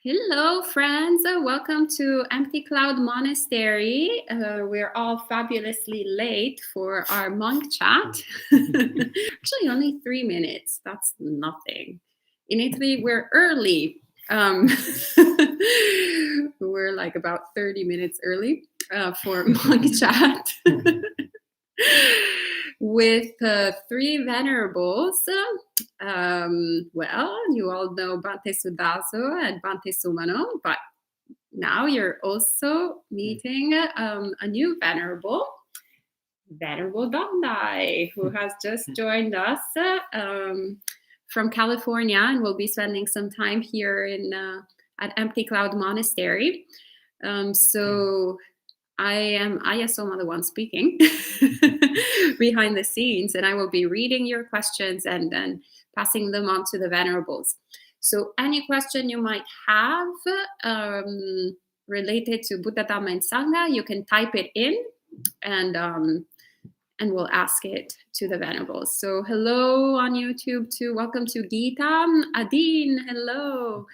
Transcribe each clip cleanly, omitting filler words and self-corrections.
Hello, friends. Welcome to Empty Cloud Monastery. We're all fabulously late for our monk chat. Actually, only 3 minutes. That's nothing. In Italy, we're early. We're like about 30 minutes early for monk chat. With 3 venerables. Well, you all know Bhante Sudaso and Bhante Sumano, but now you're also meeting a new venerable, Venerable Dandai, who has just joined us from California and will be spending some time here in at Empty Cloud Monastery. So I am Ayasoma, the one speaking behind the scenes, and I will be reading your questions and then passing them on to the venerables. So any question you might have related to Buddha, Dhamma, and Sangha, you can type it in and we'll ask it to the venerables. So hello on YouTube too. Welcome to Gita. Adine, hello.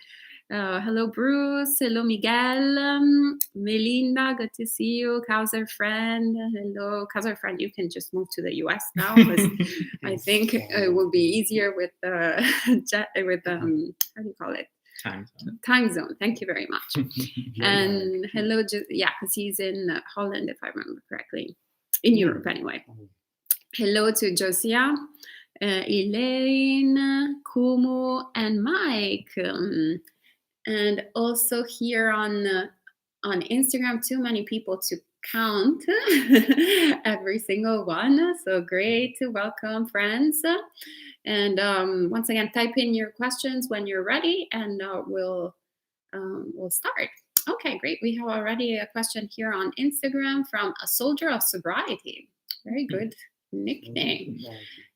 Hello, Bruce. Hello, Miguel. Melinda, good to see you. Kauser friend. Hello. Kauser friend, you can just move to the US now because I think it will be easier with how do you call it? Time zone. Thank you very much. And hello, because he's in Holland, if I remember correctly. In Europe, anyway. Hello to Josia, Elaine, Kumu, and Mike. And also here on Instagram, too many people to count every single one. So great to welcome, friends. And once again, type in your questions when you're ready, and we'll start. Okay, great. We have already a question here on Instagram from a soldier of sobriety. Very good nickname.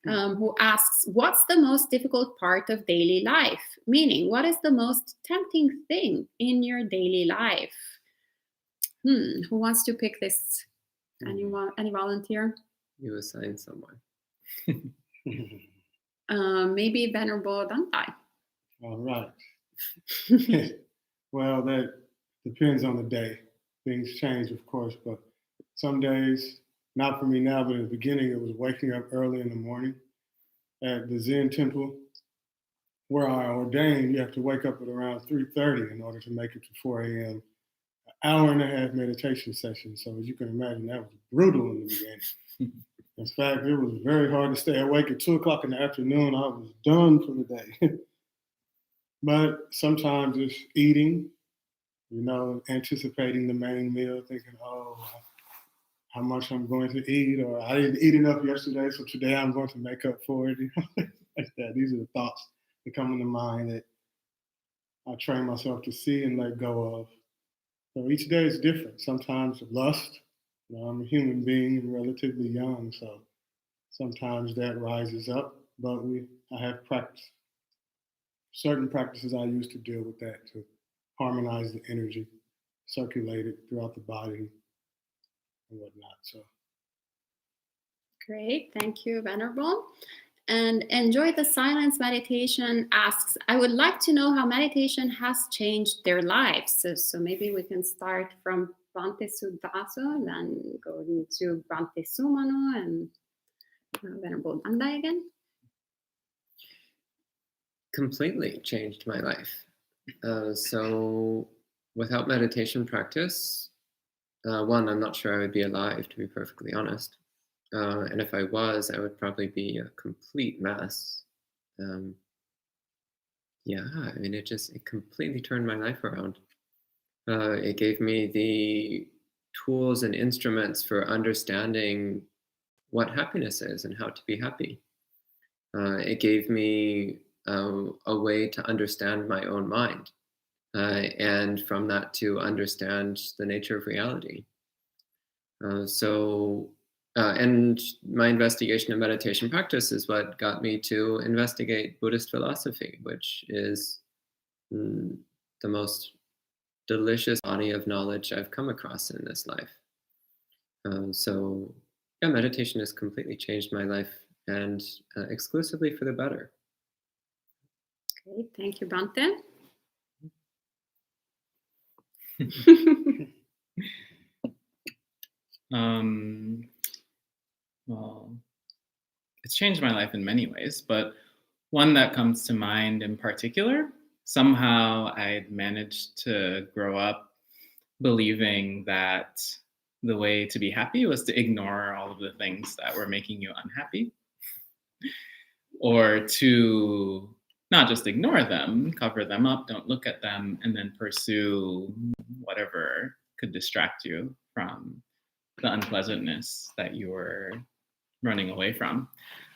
Who asks, what's the most difficult part of daily life? Meaning, what is the most tempting thing in your daily life? Who wants to pick this? Anyone? Any volunteer? You assign someone. Maybe Venerable Dantai. All right. Well, that depends on the day. Things change, of course, but some days, not for me now, but in the beginning, it was waking up early in the morning. At the Zen temple, where I ordained, you have to wake up at around 3:30 in order to make it to 4 a.m. An hour and a half meditation session. So as you can imagine, that was brutal in the beginning. In fact, it was very hard to stay awake at 2 o'clock in the afternoon. I was done for the day. But sometimes it's eating, anticipating the main meal, thinking, how much I'm going to eat, or I didn't eat enough yesterday, so today I'm going to make up for it. Like that. These are the thoughts that come into mind that I train myself to see and let go of. So each day is different. Sometimes lust. I'm a human being and relatively young, so sometimes that rises up. But I have certain practices I use to deal with that, to harmonize the energy, circulate it throughout the body, and whatnot. So great, thank you, Venerable. And Enjoy the Silence Meditation asks, I would like to know how meditation has changed their lives. So maybe we can start from Bhante Sudaso, then go into Bhante Sumano and Venerable Dandai again. Completely changed my life. So without meditation practice, one, I'm not sure I would be alive, to be perfectly honest. And if I was, I would probably be a complete mess. It completely turned my life around. It gave me the tools and instruments for understanding what happiness is and how to be happy. It gave me a way to understand my own mind, and from that to understand the nature of reality. And my investigation of meditation practice is what got me to investigate Buddhist philosophy, which is the most delicious body of knowledge I've come across in this life. Meditation has completely changed my life, and exclusively for the better. Great, thank you, Bhante. Well, it's changed my life in many ways, but one that comes to mind in particular, somehow I managed to grow up believing that the way to be happy was to ignore all of the things that were making you unhappy, or to not just ignore them, cover them up, don't look at them, and then pursue whatever could distract you from the unpleasantness that you were running away from.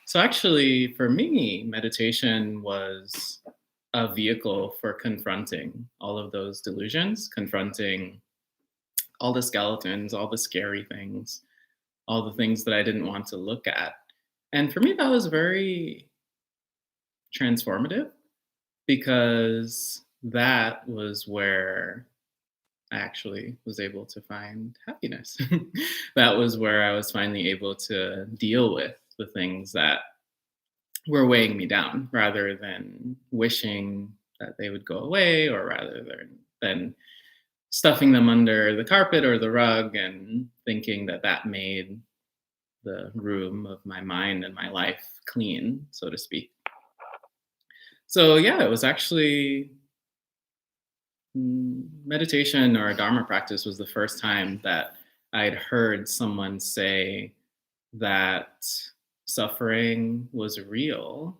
So actually, for me, meditation was a vehicle for confronting all of those delusions, confronting all the skeletons, all the scary things, all the things that I didn't want to look at. And for me, that was very transformative, because that was where I actually was able to find happiness. That was where I was finally able to deal with the things that were weighing me down, rather than wishing that they would go away, or rather than stuffing them under the carpet or the rug and thinking that that made the room of my mind and my life clean, so to speak. So yeah, it was actually meditation or a Dharma practice was the first time that I'd heard someone say that suffering was real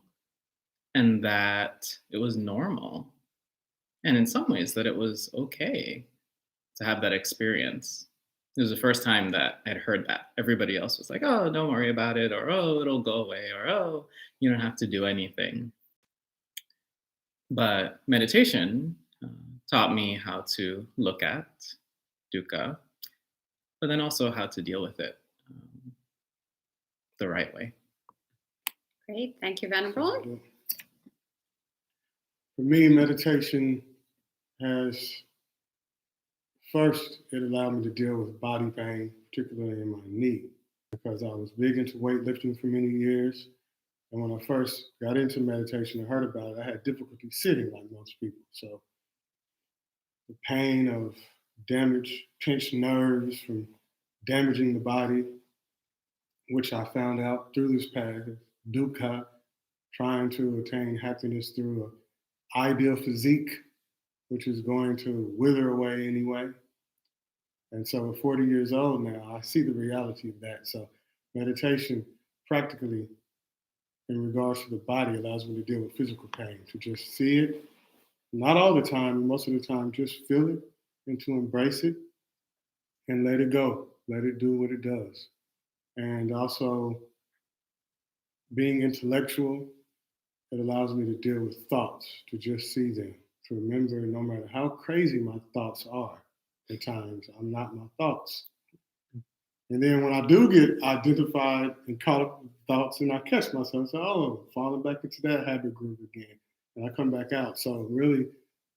and that it was normal. And in some ways that it was okay to have that experience. It was the first time that I'd heard that. Everybody else was like, oh, don't worry about it, or oh, it'll go away, or oh, you don't have to do anything. But meditation taught me how to look at dukkha, but then also how to deal with it the right way. Great, thank you, Venerable. For me, meditation has, first, it allowed me to deal with body pain, particularly in my knee, because I was big into weightlifting for many years. And when I first got into meditation and heard about it, I had difficulty sitting like most people. So the pain of damaged, pinched nerves from damaging the body, which I found out through this path, dukkha, trying to attain happiness through an ideal physique, which is going to wither away anyway. And so at 40 years old now, I see the reality of that. So meditation practically, in regards to the body, allows me to deal with physical pain, to just see it, not all the time, most of the time, just feel it and to embrace it and let it go, let it do what it does. And also being intellectual, it allows me to deal with thoughts, to just see them, to remember no matter how crazy my thoughts are, at times, I'm not my thoughts. And then when I do get identified and caught up with thoughts, and I catch myself and say, oh, falling back into that habit groove again. And I come back out. So really,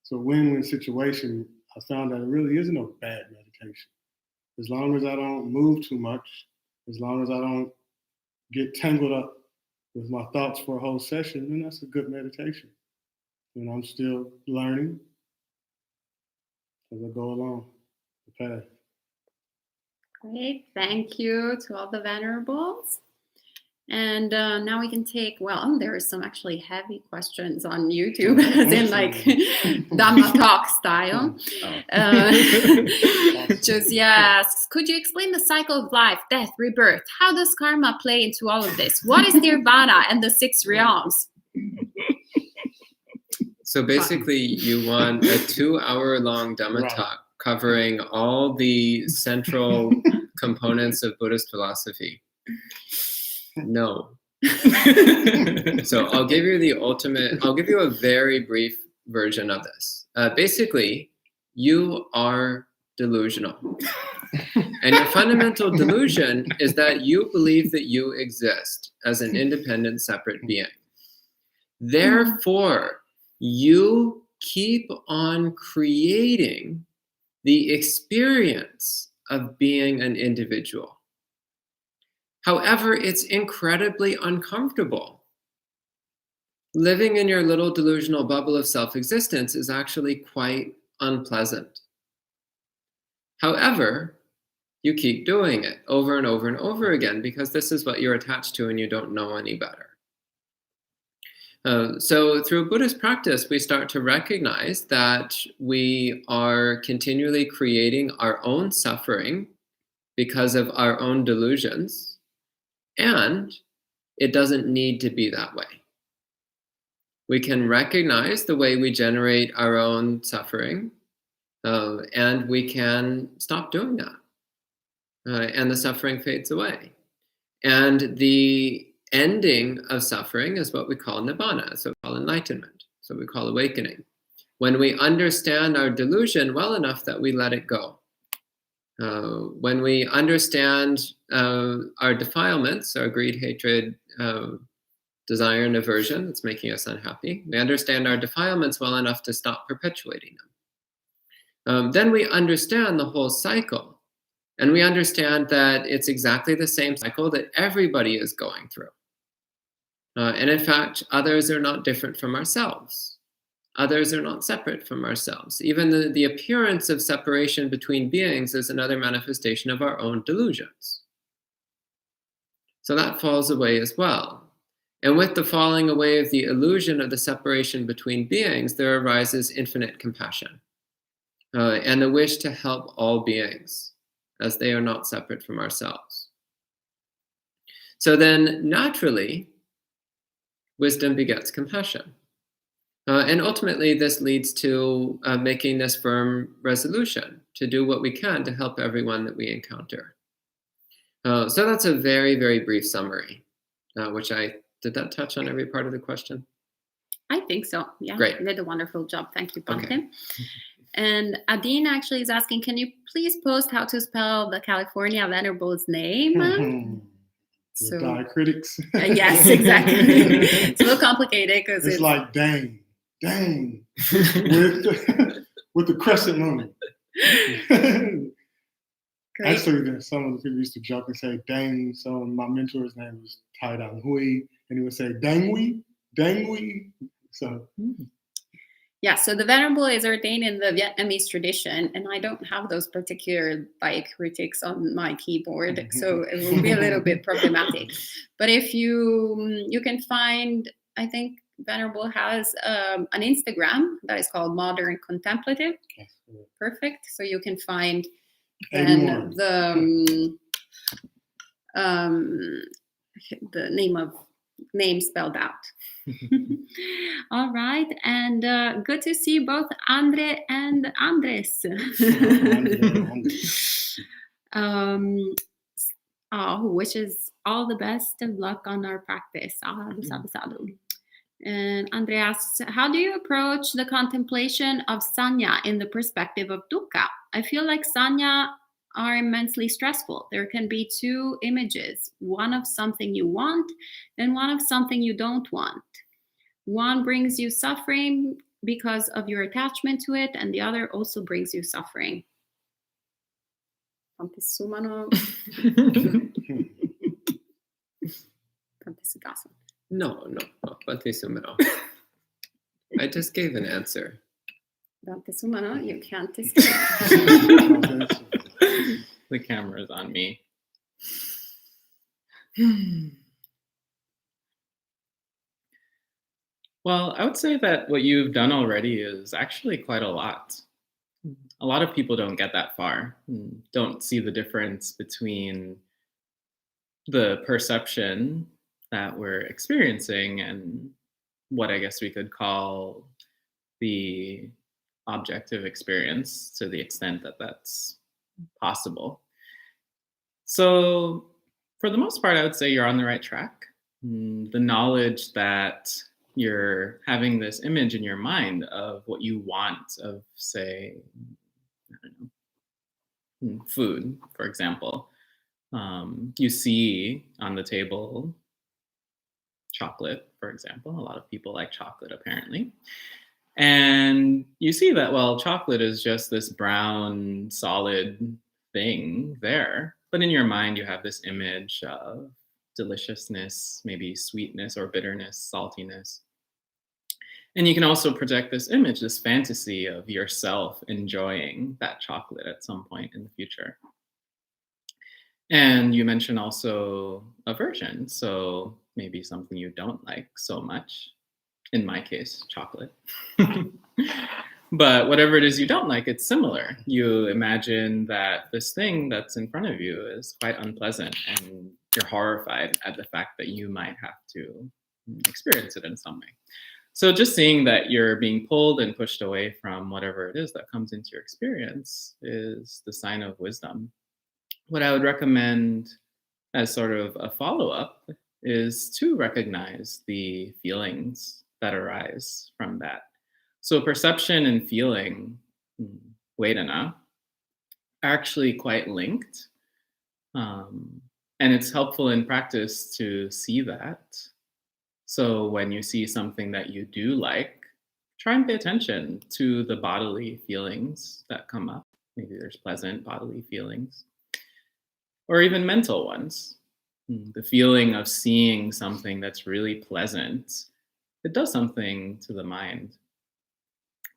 it's a win-win situation. I found that it really isn't a bad meditation. As long as I don't move too much, as long as I don't get tangled up with my thoughts for a whole session, then that's a good meditation. And I'm still learning as I go along the path. Great, thank you to all the Venerables. And now we can take, well, there are some actually heavy questions on YouTube, as in like Dhamma talk style. Just, yes, could you explain the cycle of life, death, rebirth? How does karma play into all of this? What is nirvana and the 6 realms? So basically, you want a 2-hour-long Dhamma talk covering all the central components of Buddhist philosophy. No. So I'll give you a very brief version of this. Basically, you are delusional. And your fundamental delusion is that you believe that you exist as an independent, separate being. Therefore, you keep on creating the experience of being an individual. However, it's incredibly uncomfortable. Living in your little delusional bubble of self-existence is actually quite unpleasant. However, you keep doing it over and over and over again because this is what you're attached to and you don't know any better. So through Buddhist practice, we start to recognize that we are continually creating our own suffering because of our own delusions, and it doesn't need to be that way. We can recognize the way we generate our own suffering, and we can stop doing that. And the suffering fades away. And the ending of suffering is what we call nibbana, so we call enlightenment, so we call awakening. When we understand our delusion well enough that we let it go. When we understand our defilements, our greed, hatred, desire, and aversion that's making us unhappy, we understand our defilements well enough to stop perpetuating them. Then we understand the whole cycle. And we understand that it's exactly the same cycle that everybody is going through. And in fact, others are not different from ourselves. Others are not separate from ourselves. Even the appearance of separation between beings is another manifestation of our own delusions. So that falls away as well. And with the falling away of the illusion of the separation between beings, there arises infinite compassion and the wish to help all beings, as they are not separate from ourselves. So then, naturally, wisdom begets compassion. And ultimately, this leads to making this firm resolution to do what we can to help everyone that we encounter. So that's a very, very brief summary, did that touch on every part of the question? I think so. Yeah. Great. You did a wonderful job. Thank you, Bhante. Okay. And Adine actually is asking, can you please post how to spell the California Venerable's name? So, diacritics. Yes, exactly. It's a little complicated because it's like dang, with the crescent moon. Actually, some of the people used to joke and say dang. So my mentor's name was Tai Dang Hui, and he would say dang wee. So. Yeah, so the Venerable is ordained in the Vietnamese tradition, and I don't have those particular diacritics on my keyboard, so it will be a little bit problematic. But if you can find, I think Venerable has an Instagram that is called Modern Contemplative. Perfect. So you can find then the name spelled out. All right, and good to see both Andre and Andres. Who wishes all the best of luck on our practice. And Andre asks, how do you approach the contemplation of sanya in the perspective of dukkha? I feel like sanya are immensely stressful. There can be two images, one of something you want and one of something you don't want. One brings you suffering because of your attachment to it, and the other also brings you suffering. No, I just gave an answer. You can't escape. The camera is on me. Well, I would say that what you've done already is actually quite a lot. A lot of people don't get that far, don't see the difference between the perception that we're experiencing and what I guess we could call the objective experience, to the extent that that's possible. So for the most part, I would say you're on the right track. The knowledge that you're having this image in your mind of what you want, of, say, I don't know, food, for example. You see on the table chocolate, for example. A lot of people like chocolate, apparently. And you see that, well, chocolate is just this brown, solid thing there. But in your mind, you have this image of deliciousness, maybe sweetness or bitterness, saltiness. And you can also project this image, this fantasy of yourself enjoying that chocolate at some point in the future. And you mentioned also aversion. So maybe something you don't like so much. In my case, chocolate. But whatever it is you don't like, it's similar. You imagine that this thing that's in front of you is quite unpleasant, and you're horrified at the fact that you might have to experience it in some way. So just seeing that you're being pulled and pushed away from whatever it is that comes into your experience is the sign of wisdom. What I would recommend as sort of a follow-up is to recognize the feelings that arise from that. So perception and feeling, Vedana, are actually quite linked. And it's helpful in practice to see that. So when you see something that you do like, try and pay attention to the bodily feelings that come up. Maybe there's pleasant bodily feelings, or even mental ones. The feeling of seeing something that's really pleasant, it does something to the mind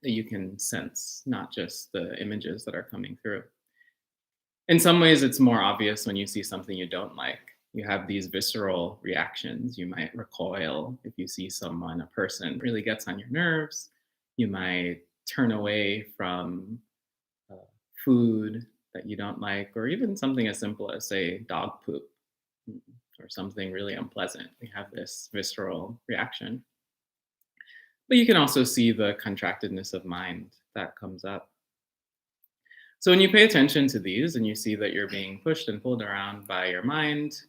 that you can sense, not just the images that are coming through. In some ways, it's more obvious when you see something you don't like. You have these visceral reactions. You might recoil if you see someone, a person really gets on your nerves. You might turn away from food that you don't like, or even something as simple as, say, dog poop or something really unpleasant. We have this visceral reaction. But you can also see the contractedness of mind that comes up. So when you pay attention to these and you see that you're being pushed and pulled around by your mind,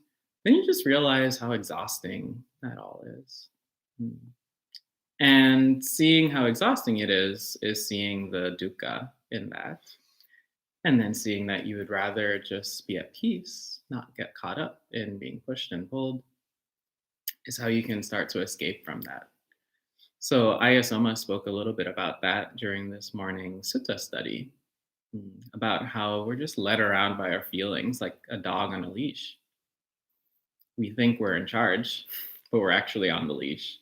then you just realize how exhausting that all is. And seeing how exhausting it is seeing the dukkha in that. And then seeing that you would rather just be at peace, not get caught up in being pushed and pulled, is how you can start to escape from that. So Ayasoma spoke a little bit about that during this morning sutta study, about how we're just led around by our feelings like a dog on a leash. We think we're in charge, but we're actually on the leash.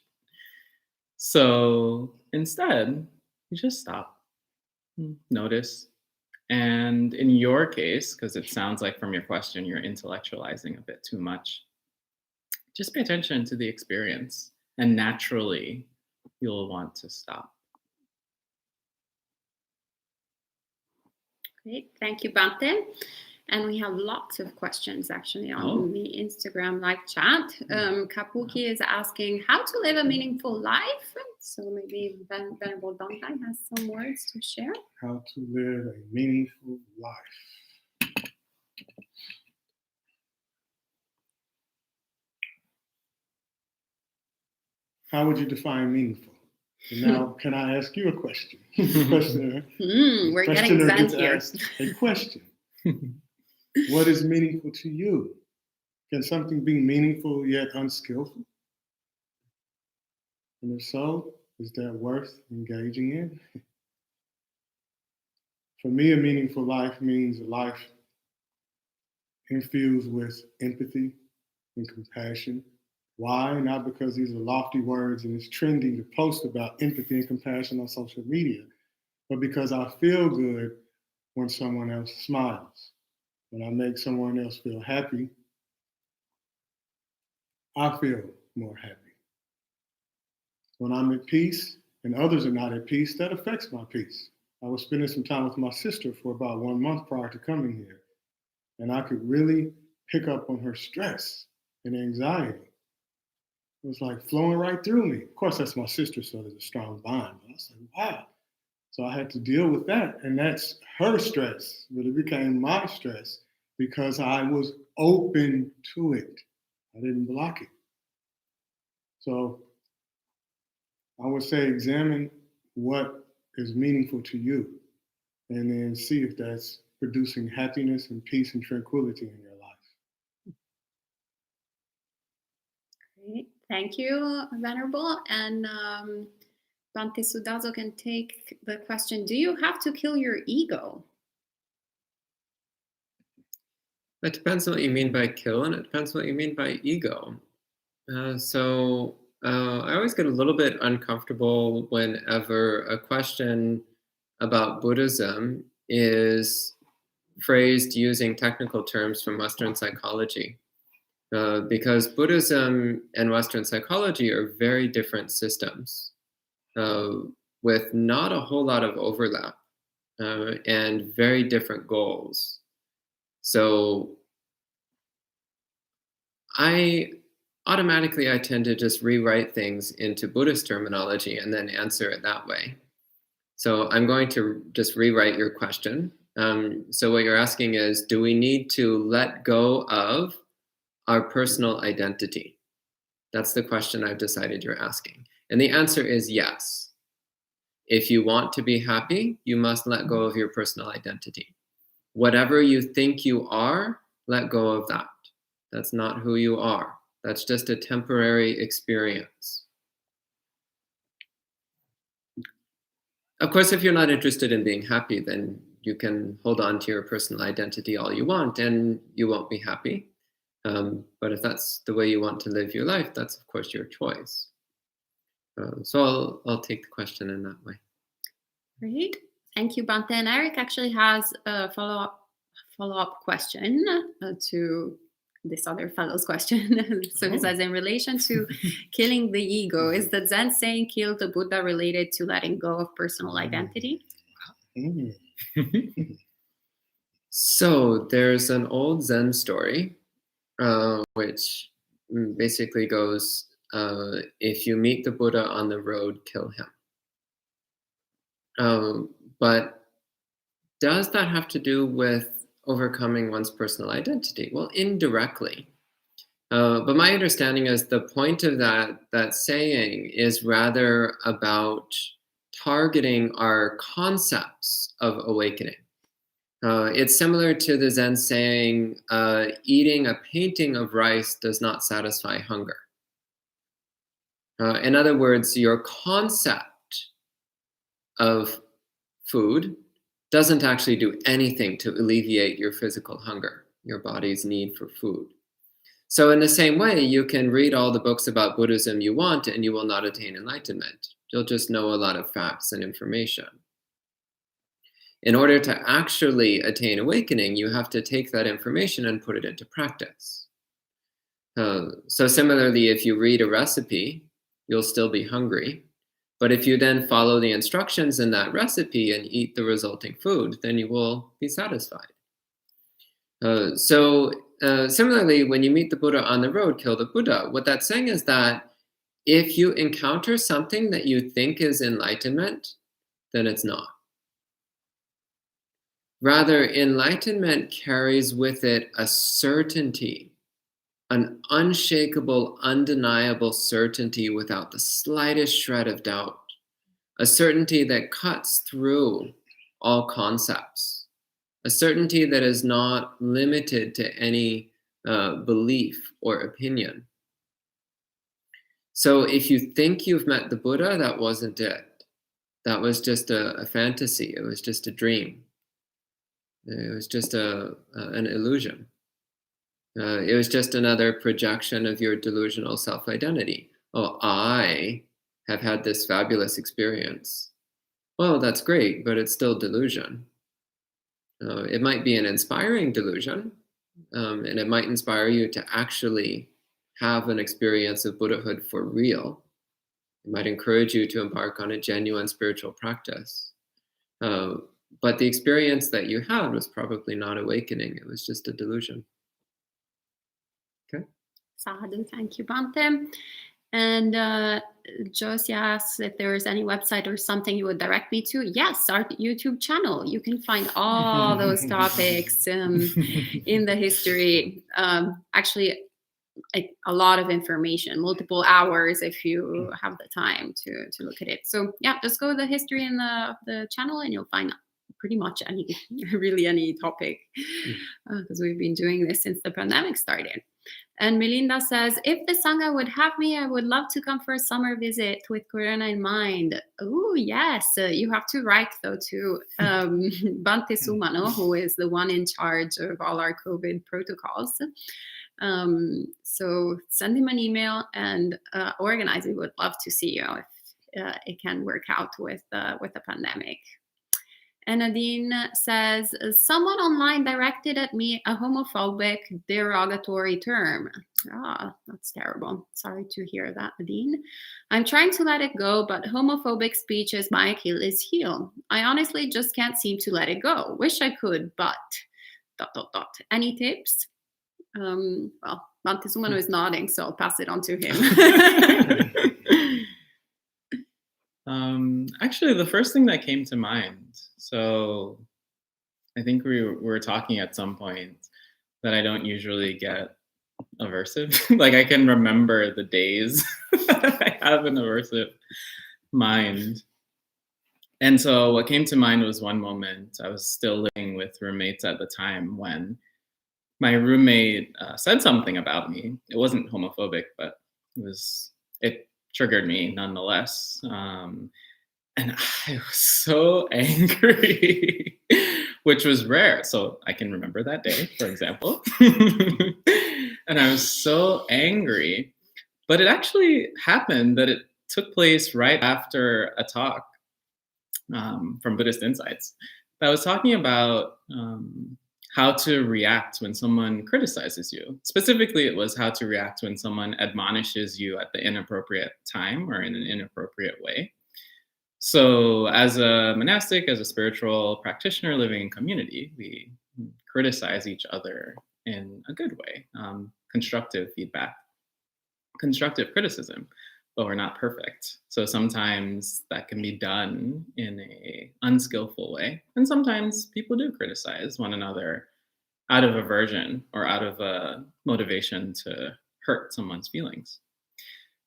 So instead, you just stop, notice. And in your case, because it sounds like from your question, you're intellectualizing a bit too much, just pay attention to the experience, and naturally, you'll want to stop. Great. Thank you, Bante. And we have lots of questions actually on the Instagram live chat. Kapuki is asking how to live a meaningful life. So maybe Venerable Bante has some words to share. How to live a meaningful life. How would you define meaningful? And now, can I ask you a question? We're getting zen here. A question. What is meaningful to you? Can something be meaningful yet unskillful? And if so, is that worth engaging in? For me, a meaningful life means a life infused with empathy and compassion. Why? Not because these are lofty words and it's trendy to post about empathy and compassion on social media, but because I feel good when someone else smiles. When I make someone else feel happy, I feel more happy. When I'm at peace and others are not at peace, that affects my peace. I was spending some time with my sister for about 1 month prior to coming here, and I could really pick up on her stress and anxiety. It was like flowing right through me. Of course, that's my sister, so there's a strong bond. But I was like, wow. So I had to deal with that, and that's her stress, but it became my stress because I was open to it. I didn't block it. So I would say examine what is meaningful to you and then see if that's producing happiness and peace and tranquility in your life. Great. Thank you, Venerable. And Bante Sudazo can take the question, do you have to kill your ego? It depends on what you mean by kill, and it depends on what you mean by ego. So I always get a little bit uncomfortable whenever a question about Buddhism is phrased using technical terms from Western psychology. Because Buddhism and Western psychology are very different systems with not a whole lot of overlap and very different goals. So I tend to just rewrite things into Buddhist terminology and then answer it that way. So I'm going to just rewrite your question. So what you're asking is, do we need to let go of our personal identity? That's the question I've decided you're asking. And the answer is yes. If you want to be happy, you must let go of your personal identity. Whatever you think you are, let go of that. That's not who you are. That's just a temporary experience. Of course, if you're not interested in being happy, then you can hold on to your personal identity all you want and you won't be happy. But if that's the way you want to live your life, that's of course your choice. So I'll take the question in that way. Great. Thank you, Bante. And Eric actually has a follow-up question to this other fellow's question. So he says, in relation to killing the ego, is the Zen saying kill the Buddha related to letting go of personal identity? So there's an old Zen story, which basically goes, if you meet the Buddha on the road, kill him. But does that have to do with overcoming one's personal identity? Well, indirectly. But my understanding is the point of that saying is rather about targeting our concepts of awakening. It's similar to the Zen saying, eating a painting of rice does not satisfy hunger. In other words, your concept of food doesn't actually do anything to alleviate your physical hunger, your body's need for food. So in the same way, you can read all the books about Buddhism you want and you will not attain enlightenment. You'll just know a lot of facts and information. In order to actually attain awakening, you have to take that information and put it into practice. So similarly, if you read a recipe, you'll still be hungry. But if you then follow the instructions in that recipe and eat the resulting food, then you will be satisfied. Similarly, when you meet the Buddha on the road, kill the Buddha. What that's saying is that if you encounter something that you think is enlightenment, then it's not. Rather, enlightenment carries with it a certainty, an unshakable, undeniable certainty without the slightest shred of doubt, a certainty that cuts through all concepts, a certainty that is not limited to any belief or opinion. So if you think you've met the Buddha, that wasn't it. That was just a fantasy. It was just a dream. It was just an illusion. It was just another projection of your delusional self-identity. Oh, I have had this fabulous experience. Well, that's great, but it's still delusion. It might be an inspiring delusion, and it might inspire you to actually have an experience of Buddhahood for real. It might encourage you to embark on a genuine spiritual practice. But the experience that you had was probably not awakening. It was just a delusion. Okay. Sadhu, thank you, Bante. And Josie asks if there is any website or something you would direct me to. Yes, our YouTube channel. You can find all those topics in the history. Actually, a lot of information, multiple hours if you have the time to look at it. So yeah, just go to the history in the channel and you'll find pretty much any topic, because we've been doing this since the pandemic started. And Melinda says, if the Sangha would have me, I would love to come for a summer visit with Corona in mind. Oh, yes. You have to write, though, to Bante Sumano, who is the one in charge of all our COVID protocols. So send him an email and organize. We would love to see you if it can work out with the pandemic. And Nadine says, someone online directed at me a homophobic, derogatory term. Ah, that's terrible. Sorry to hear that, Nadine. I'm trying to let it go, but homophobic speech is my Achilles heel. I honestly just can't seem to let it go. Wish I could, but ... Any tips? Well, Montezumano is nodding, so I'll pass it on to him. Actually, the first thing that came to mind, so I think we were talking at some point that I don't usually get aversive. Like I can remember the days that I have an aversive mind. And so what came to mind was one moment. I was still living with roommates at the time when my roommate said something about me. It wasn't homophobic, but it triggered me nonetheless. And I was so angry, which was rare. So I can remember that day, for example. And I was so angry. But it actually happened that it took place right after a talk from Buddhist Insights that was talking about how to react when someone criticizes you. Specifically, it was how to react when someone admonishes you at the inappropriate time or in an inappropriate way. So as a monastic, as a spiritual practitioner living in community, we criticize each other in a good way, constructive feedback, constructive criticism, but we're not perfect. So sometimes that can be done in a unskillful way. And sometimes people do criticize one another out of aversion or out of a motivation to hurt someone's feelings.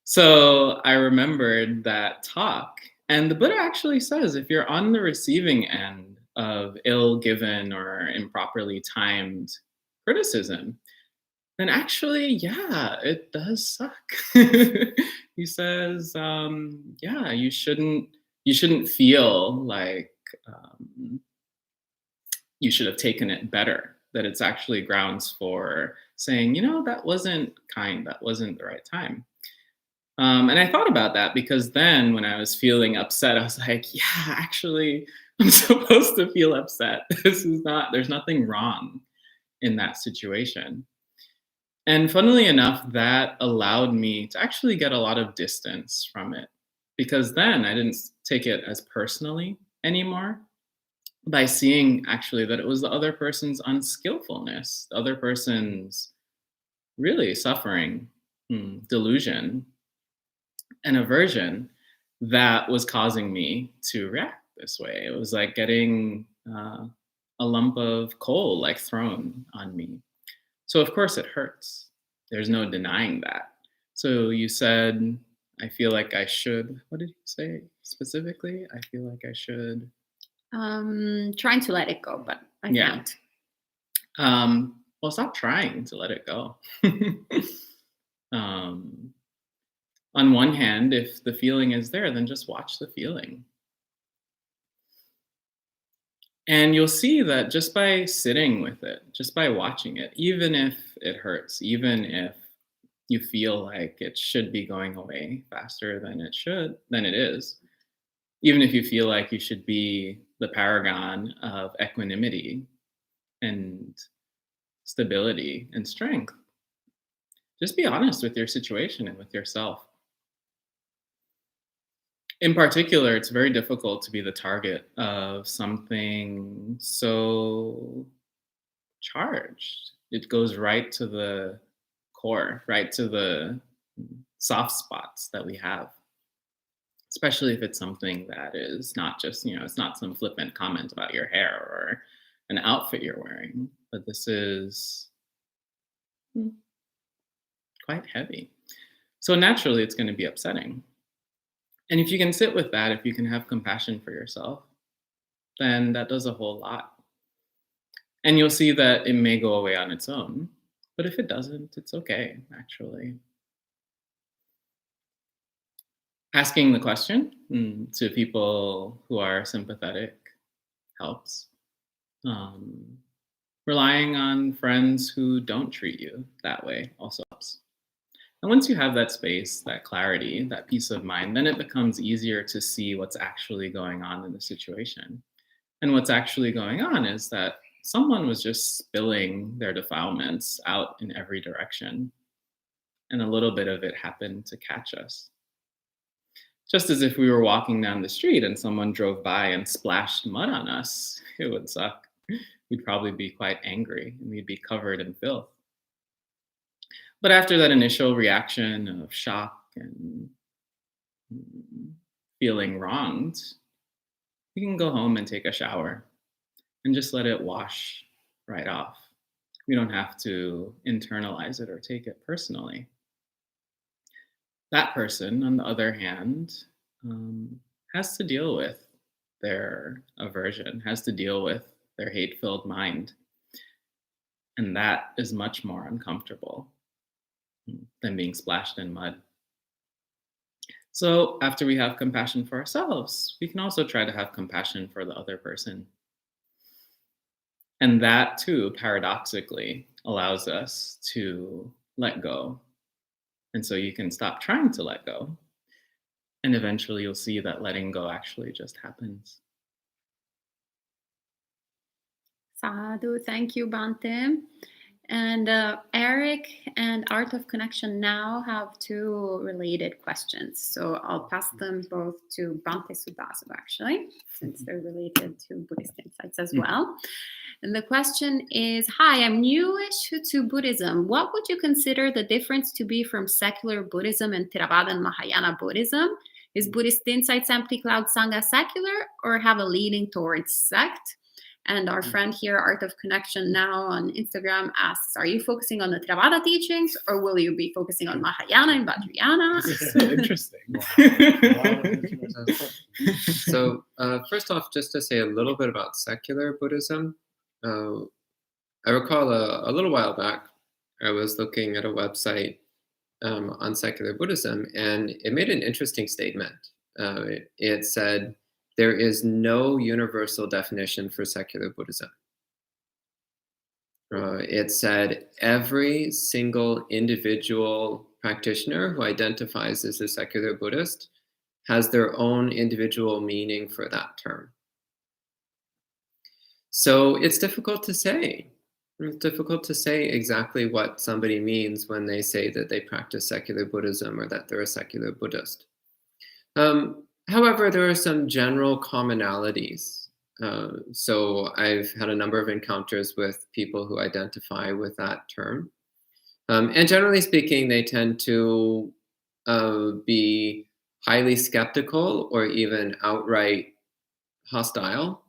So I remembered that talk. And the Buddha actually says, if you're on the receiving end of ill-given or improperly timed criticism, then actually, yeah, it does suck. He says, yeah, you shouldn't feel like you should have taken it better, that it's actually grounds for saying, that wasn't kind, that wasn't the right time. And I thought about that because then when I was feeling upset, I was like, yeah, actually, I'm supposed to feel upset. There's nothing wrong in that situation. And funnily enough, that allowed me to actually get a lot of distance from it because then I didn't take it as personally anymore by seeing actually that it was the other person's unskillfulness, the other person's really suffering, delusion, and aversion that was causing me to react this way. It was like getting a lump of coal like thrown on me. So of course it hurts. There's no denying that. So you said, I feel like I should. What did you say specifically? I feel like I should. Trying to let it go, but I can't. Well, stop trying to let it go. On one hand, if the feeling is there, then just watch the feeling. And you'll see that just by sitting with it, just by watching it, even if it hurts, even if you feel like it should be going away faster than it is, even if you feel like you should be the paragon of equanimity and stability and strength, just be honest with your situation and with yourself. In particular, it's very difficult to be the target of something so charged. It goes right to the core, right to the soft spots that we have, especially if it's something that is not just, it's not some flippant comment about your hair or an outfit you're wearing, but this is quite heavy. So naturally, it's going to be upsetting. And if you can sit with that, if you can have compassion for yourself, then that does a whole lot. And you'll see that it may go away on its own. But if it doesn't, it's okay, actually. Asking the question to people who are sympathetic helps. Relying on friends who don't treat you that way also helps. And once you have that space, that clarity, that peace of mind, then it becomes easier to see what's actually going on in the situation. And what's actually going on is that someone was just spilling their defilements out in every direction. And a little bit of it happened to catch us. Just as if we were walking down the street and someone drove by and splashed mud on us, it would suck. We'd probably be quite angry and we'd be covered in filth. But after that initial reaction of shock and feeling wronged, we can go home and take a shower and just let it wash right off. We don't have to internalize it or take it personally. That person, on the other hand, has to deal with their aversion, has to deal with their hate-filled mind. And that is much more uncomfortable than being splashed in mud. So after we have compassion for ourselves, we can also try to have compassion for the other person. And that too, paradoxically, allows us to let go. And so you can stop trying to let go. And eventually you'll see that letting go actually just happens. Sadhu, thank you, Bante. And Eric and Art of Connection now have two related questions. So I'll pass them both to Bante Sudasu, actually, since they're related to Buddhist insights as well. And the question is, hi, I'm newish to Buddhism. What would you consider the difference to be from secular Buddhism and Theravada and Mahayana Buddhism? Is Buddhist insights empty cloud Sangha secular or have a leaning towards sect? And our friend here, Art of Connection now on Instagram, asks, are you focusing on the Theravada teachings or will you be focusing on Mahayana and Vajrayana? So interesting. So first off, just to say a little bit about secular Buddhism. I recall a little while back, I was looking at a website on secular Buddhism, and it made an interesting statement. It said, there is no universal definition for secular Buddhism. It said every single individual practitioner who identifies as a secular Buddhist has their own individual meaning for that term. So it's difficult to say. It's difficult to say exactly what somebody means when they say that they practice secular Buddhism or that they're a secular Buddhist. However, there are some general commonalities. So I've had a number of encounters with people who identify with that term. And generally speaking, they tend to be highly skeptical or even outright hostile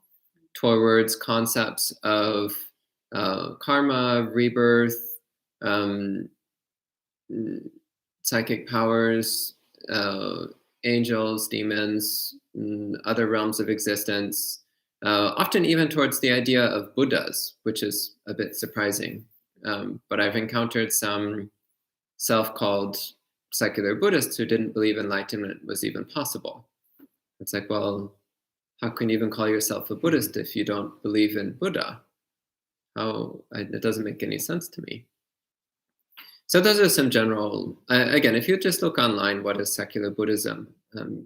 towards concepts of karma, rebirth, psychic powers, angels, demons, other realms of existence, often even towards the idea of Buddhas, which is a bit surprising. But I've encountered some self-called secular Buddhists who didn't believe enlightenment was even possible. It's like, well, how can you even call yourself a Buddhist if you don't believe in Buddha? It doesn't make any sense to me. So those are some general, again, if you just look online, what is secular Buddhism,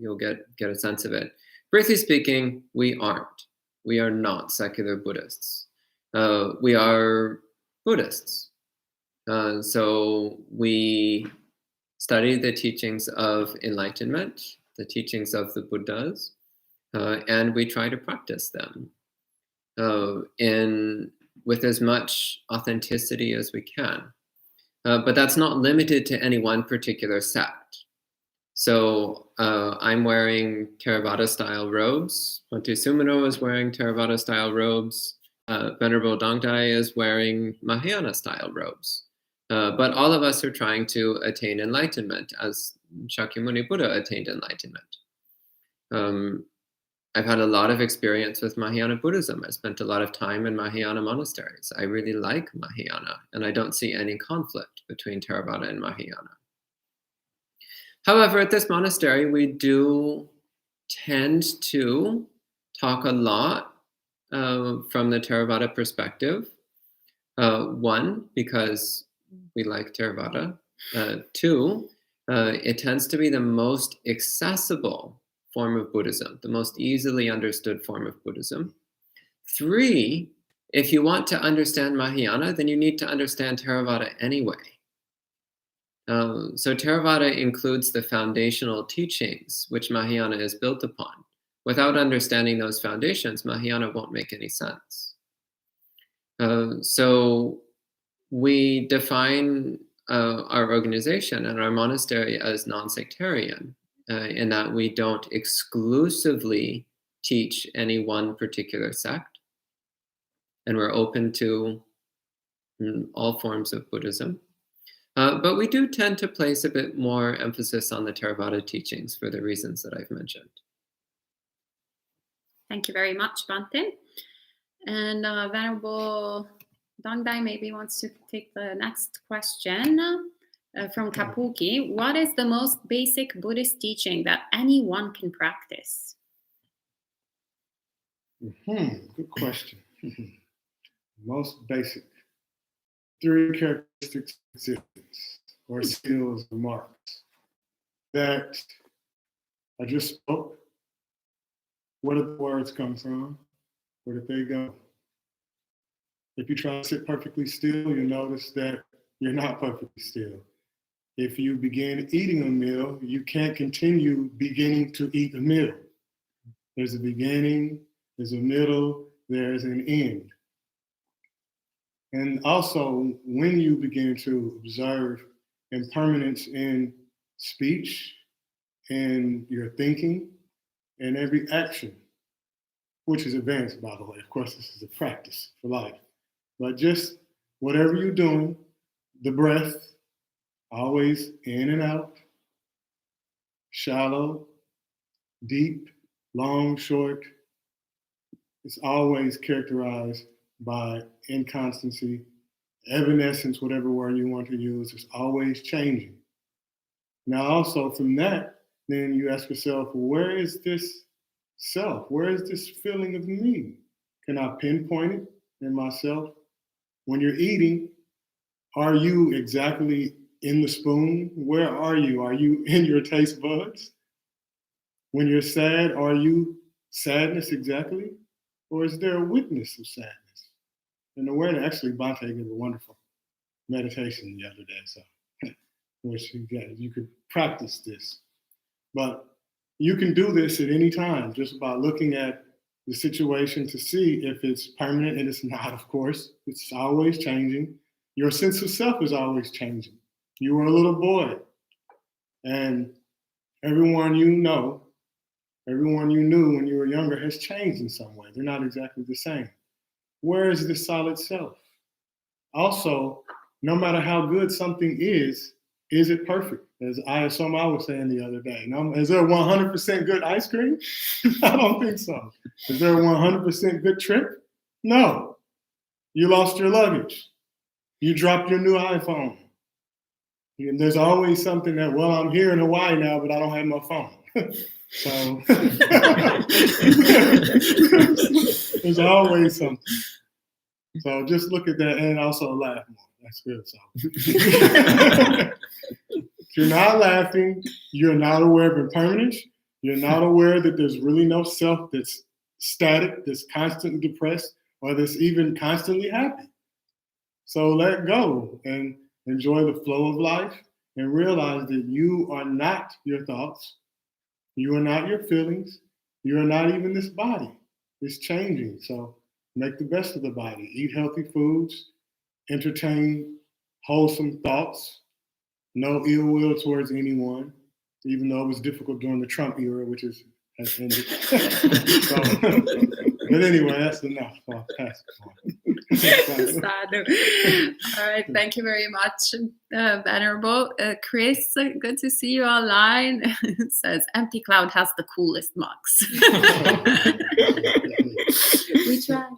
you'll get a sense of it. Briefly speaking, we aren't. We are not secular Buddhists. We are Buddhists. So we study the teachings of enlightenment, the teachings of the Buddhas, and we try to practice them with as much authenticity as we can. But that's not limited to any one particular sect. So I'm wearing Theravada-style robes. Bhante Sumino is wearing Theravada-style robes. Venerable Dangdai is wearing Mahayana-style robes. But all of us are trying to attain enlightenment as Shakyamuni Buddha attained enlightenment. I've had a lot of experience with Mahayana Buddhism. I spent a lot of time in Mahayana monasteries. I really like Mahayana, and I don't see any conflict between Theravada and Mahayana. However, at this monastery, we do tend to talk a lot from the Theravada perspective, One, because we like Theravada. Two, it tends to be the most accessible form of Buddhism, the most easily understood form of Buddhism. Three, if you want to understand Mahayana, then you need to understand Theravada anyway. So Theravada includes the foundational teachings which Mahayana is built upon. Without understanding those foundations, Mahayana won't make any sense. So we define our organization and our monastery as non-sectarian, in that we don't exclusively teach any one particular sect, and we're open to all forms of Buddhism. But we do tend to place a bit more emphasis on the Theravada teachings for the reasons that I've mentioned. Thank you very much, Bante. And Venerable Dongdai maybe wants to take the next question from Kapuki. What is the most basic Buddhist teaching that anyone can practice? Good question. Most basic. 3 characteristics of existence, or skills or marks that I just spoke. Where did the words come from? Where did they go? If you try to sit perfectly still, you'll notice that you're not perfectly still. If you begin eating a meal, you can't continue beginning to eat a meal. There's a beginning, there's a middle, there's an end. And also, when you begin to observe impermanence in speech, in your thinking, in every action, which is advanced, by the way. Of course, this is a practice for life. But just whatever you're doing, the breath, always in and out, shallow, deep, long, short, it's always characterized by inconstancy, evanescence, whatever word you want to use, is always changing. Now also from that, then you ask yourself, where is this self? Where is this feeling of me? Can I pinpoint it in myself? When you're eating, are you exactly in the spoon? Where are you? Are you in your taste buds? When you're sad, are you sadness exactly? Or is there a witness of sadness? And awareness, actually, Bante gave a wonderful meditation the other day, so which you could practice this. But you can do this at any time, just by looking at the situation to see if it's permanent, and it's not, of course. It's always changing. Your sense of self is always changing. You were a little boy, and everyone you know, everyone you knew when you were younger has changed in some way. They're not exactly the same. Where is the solid self? Also, no matter how good something is it perfect? As Ayasoma was saying the other day. Is there 100% good ice cream? I don't think so. Is there a 100% good trip? No. You lost your luggage. You dropped your new iPhone. And there's always something that, well, I'm here in Hawaii now, but I don't have my phone. So there's always something. So just look at that and also laugh more. That's good. So if you're not laughing, you're not aware of impermanence. You're not aware that there's really no self that's static, that's constantly depressed, or that's even constantly happy. So let go and enjoy the flow of life and realize that you are not your thoughts. You are not your feelings. You are not even this body. It's changing. So make the best of the body. Eat healthy foods. Entertain wholesome thoughts. No ill will towards anyone, even though it was difficult during the Trump era, which has ended. So, but anyway, that's enough. I'll pass it on. All right, thank you very much, Venerable. Chris, good to see you online. It says, Empty Cloud has the coolest mugs. We try.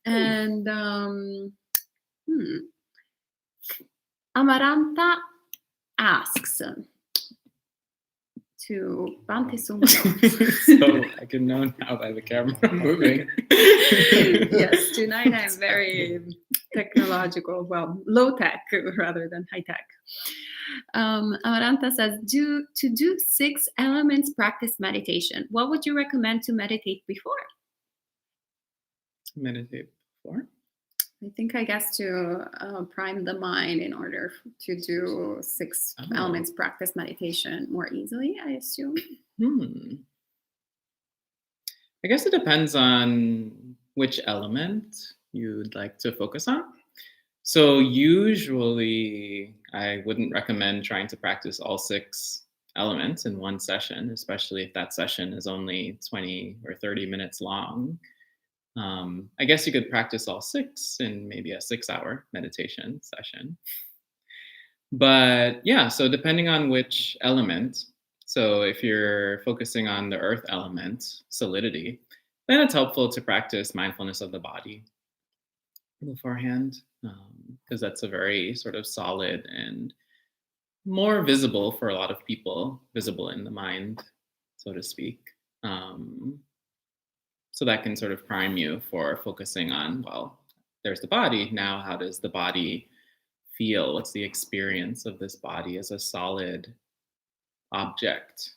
And Amaranta asks, to Bhante Sungha. So I can know now by the camera moving. Yes, tonight I'm very technological, well, low tech rather than high tech. Amaranta says, to do 6 elements practice meditation, what would you recommend to meditate before? Meditate before? I guess to prime the mind in order to do 6 elements practice meditation more easily, I assume. I guess it depends on which element you'd like to focus on. So usually I wouldn't recommend trying to practice all 6 elements in one session, especially if that session is only 20 or 30 minutes long. I guess you could practice all 6 in maybe a 6-hour meditation session. But yeah, so depending on which element, so if you're focusing on the earth element, solidity, then it's helpful to practice mindfulness of the body beforehand, because that's a very sort of solid and more visible for a lot of people, visible in the mind, so to speak. So that can sort of prime you for focusing on, well, there's the body. Now, how does the body feel? What's the experience of this body as a solid object?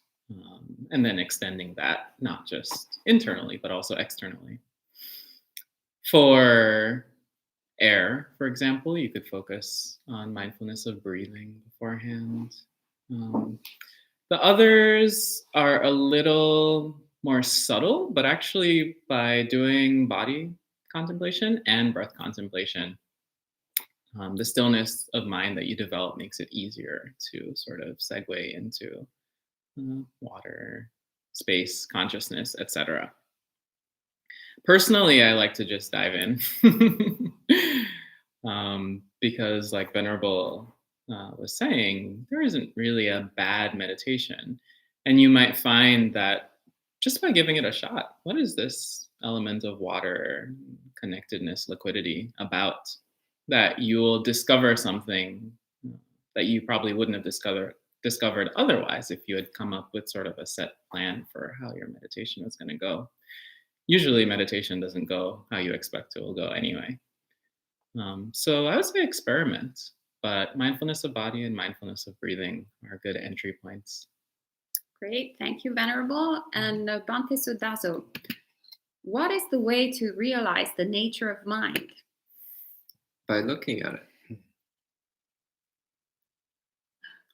And then extending that, not just internally, but also externally. For air, for example, you could focus on mindfulness of breathing beforehand. The others are a little more subtle, but actually by doing body contemplation and breath contemplation, the stillness of mind that you develop makes it easier to sort of segue into water, space, consciousness, etc. Personally, I like to just dive in because, like Venerable was saying, there isn't really a bad meditation. And you might find that just by giving it a shot, what is this element of water, connectedness, liquidity about? That you'll discover something that you probably wouldn't have discovered otherwise if you had come up with sort of a set plan for how your meditation was going to go. Usually meditation doesn't go how you expect it will go anyway. So I would say experiment, but mindfulness of body and mindfulness of breathing are good entry points. Great, thank you, Venerable. And Bhante Sudaso, what is the way to realize the nature of mind? By looking at it.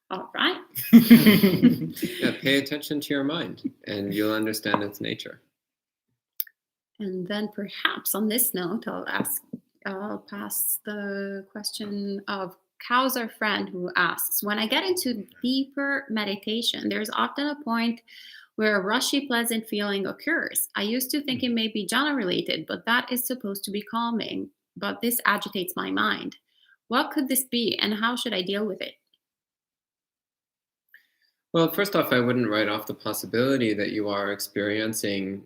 All right. Yeah, pay attention to your mind and you'll understand its nature. And then perhaps on this note, I'll pass the question of Kauser friend who asks, when I get into deeper meditation, there's often a point where a rushy, pleasant feeling occurs. I used to think it may be jhana related, but that is supposed to be calming. But this agitates my mind. What could this be, and how should I deal with it? Well, first off, I wouldn't write off the possibility that you are experiencing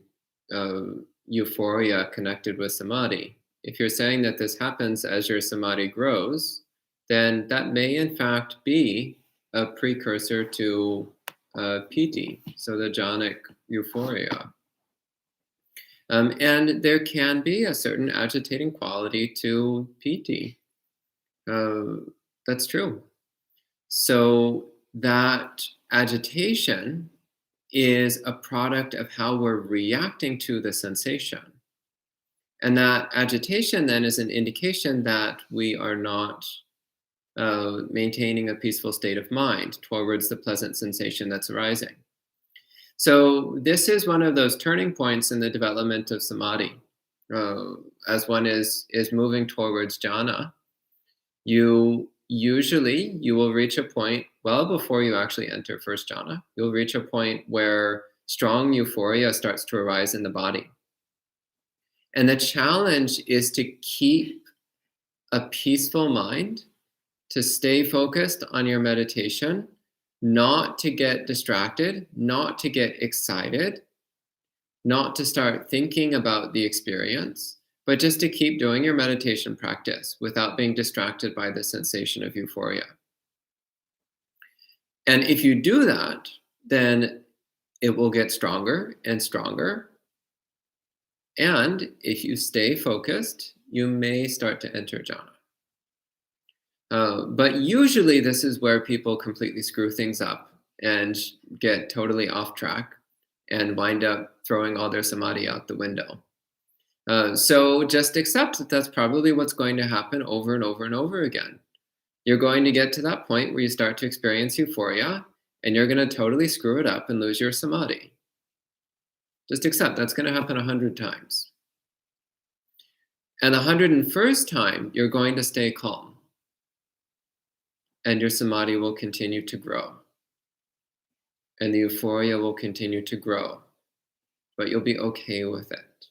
euphoria connected with samadhi. If you're saying that this happens as your samadhi grows, then that may in fact be a precursor to piti, so the jhanic euphoria. And there can be a certain agitating quality to piti. That's true. So that agitation is a product of how we're reacting to the sensation. And that agitation then is an indication that we are not maintaining a peaceful state of mind towards the pleasant sensation that's arising. So this is one of those turning points in the development of samadhi. As one is moving towards jhana, you will reach a point, well before you actually enter first jhana, you'll reach a point where strong euphoria starts to arise in the body. And the challenge is to keep a peaceful mind, to stay focused on your meditation, not to get distracted, not to get excited, not to start thinking about the experience, but just to keep doing your meditation practice without being distracted by the sensation of euphoria. And if you do that, then it will get stronger and stronger. And if you stay focused, you may start to enter jhana. But usually this is where people completely screw things up and get totally off track and wind up throwing all their samadhi out the window. So just accept that that's probably what's going to happen over and over and over again. You're going to get to that point where you start to experience euphoria, and you're going to totally screw it up and lose your samadhi. Just accept that's going to happen 100 times. And the 101st time, you're going to stay calm. And your samadhi will continue to grow. And the euphoria will continue to grow. But you'll be okay with it.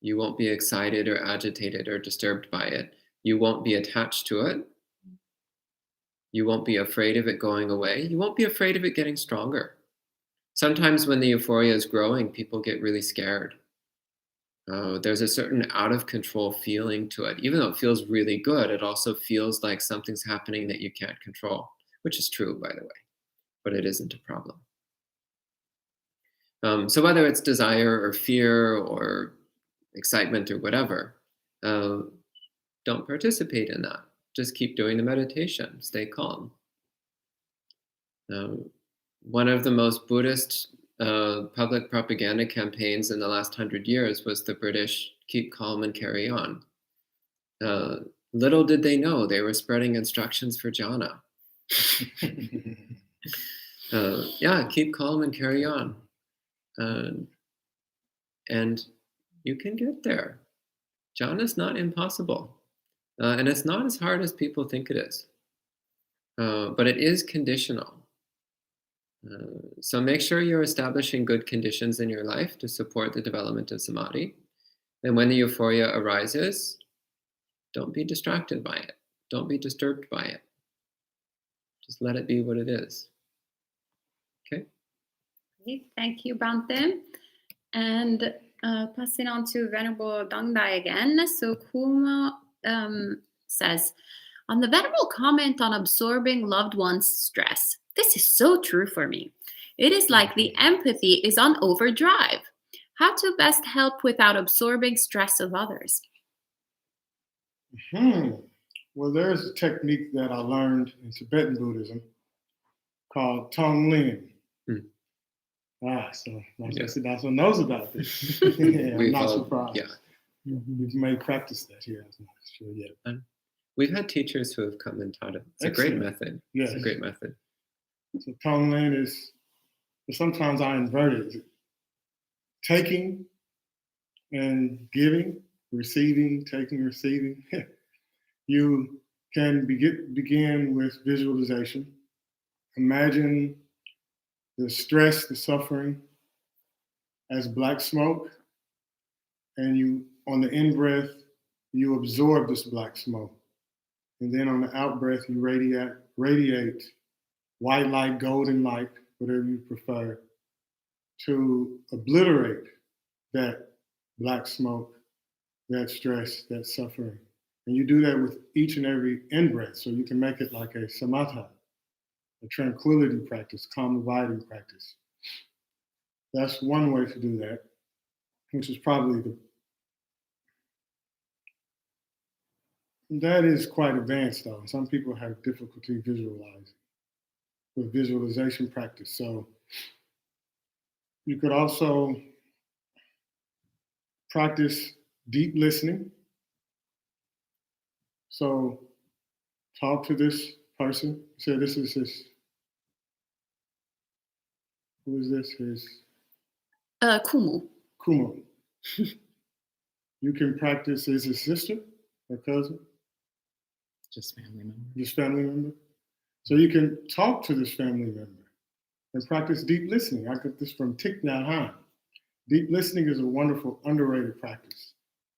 You won't be excited or agitated or disturbed by it. You won't be attached to it. You won't be afraid of it going away. You won't be afraid of it getting stronger. Sometimes when the euphoria is growing, people get really scared. There's a certain out of control feeling to it. Even though it feels really good, it also feels like something's happening that you can't control, which is true, by the way, but it isn't a problem. So whether it's desire or fear or excitement or whatever, don't participate in that. Just keep doing the meditation. Stay calm. One of the most Buddhist public propaganda campaigns in the last 100 years was the British keep calm and carry on. Little did they know they were spreading instructions for jhana. Yeah, keep calm and carry on. And you can get there. Jhana is not impossible. And it's not as hard as people think it is. But it is conditional. So make sure you're establishing good conditions in your life to support the development of samadhi. And when the euphoria arises, don't be distracted by it. Don't be disturbed by it. Just let it be what it is. Okay? Great. Thank you, Bante. And passing on to Venerable Dangdai again. So Kuma says, on the Venerable comment on absorbing loved ones' stress, this is so true for me. It is like the empathy is on overdrive. How to best help without absorbing stress of others? Well, there's a technique that I learned in Tibetan Buddhism called Tonglen. So that's what knows about this. I'm not surprised. Yeah. We may practice that here. I'm not sure yet. We've had teachers who have come and taught it. It's Excellent. A great method. Yes. It's a great method. So Tonglen is, sometimes I invert it. Taking and giving, receiving, taking, receiving. You can begin with visualization. Imagine the stress, the suffering as black smoke. And you, on the in-breath, you absorb this black smoke. And then on the out-breath, you radiate white light, golden light, whatever you prefer, to obliterate that black smoke, that stress, that suffering. And you do that with each and every in-breath, so you can make it like a samatha, a tranquility practice, calm abiding practice. That's one way to do that, which is probably that is quite advanced though. Some people have difficulty visualizing with visualization practice. So you could also practice deep listening. So talk to this person. Say this is his. Who is this? His. Kumu. Kumu. You can practice as his sister or cousin. Just family member. Just family member. So you can talk to this family member and practice deep listening. I got this from Thich Nhat Hanh. Deep listening is a wonderful, underrated practice.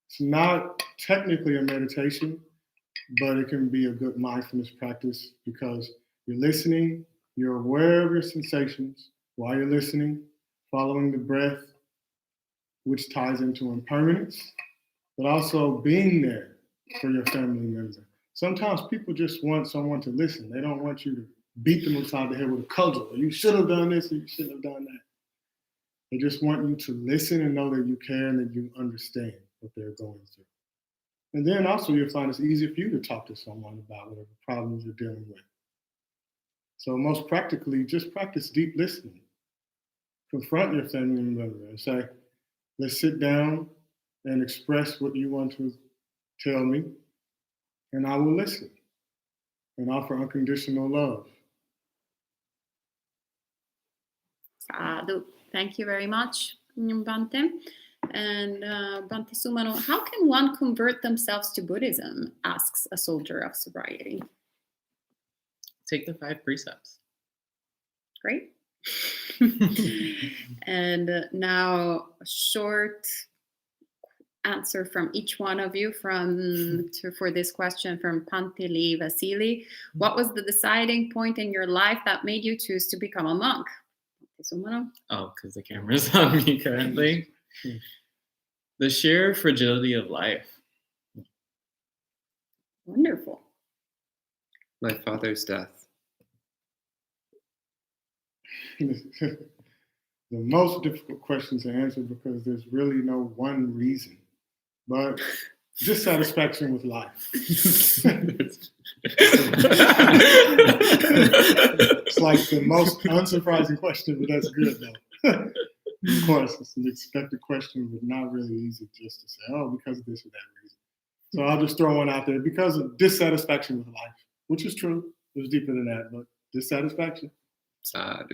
It's not technically a meditation, but it can be a good mindfulness practice because you're listening, you're aware of your sensations while you're listening, following the breath, which ties into impermanence, but also being there for your family member. Sometimes people just want someone to listen. They don't want you to beat them upside the head with a cudgel. You should have done this, or you shouldn't have done that. They just want you to listen and know that you care and that you understand what they're going through. And then also you'll find it's easier for you to talk to someone about whatever problems you're dealing with. So most practically, just practice deep listening. Confront your family member and say, let's sit down and express what you want to tell me, and I will listen and offer unconditional love. Sadhu. Thank you very much, Bhante. And Bhante Sumano, how can one convert themselves to Buddhism, asks a soldier of sobriety. Take the 5 precepts. Great. And now a short answer from each one of you for this question from Pantili Vasili. What was the deciding point in your life that made you choose to become a monk? Oh, because the camera's on me currently. The sheer fragility of life. Wonderful. My father's death. The most difficult question to answer because there's really no one reason, but dissatisfaction with life. It's like the most unsurprising question, but that's good though. Of course, it's an expected question, but not really easy just to say, oh, because of this or that reason. So I'll just throw one out there because of dissatisfaction with life, which is true. It was deeper than that, but dissatisfaction. Sad.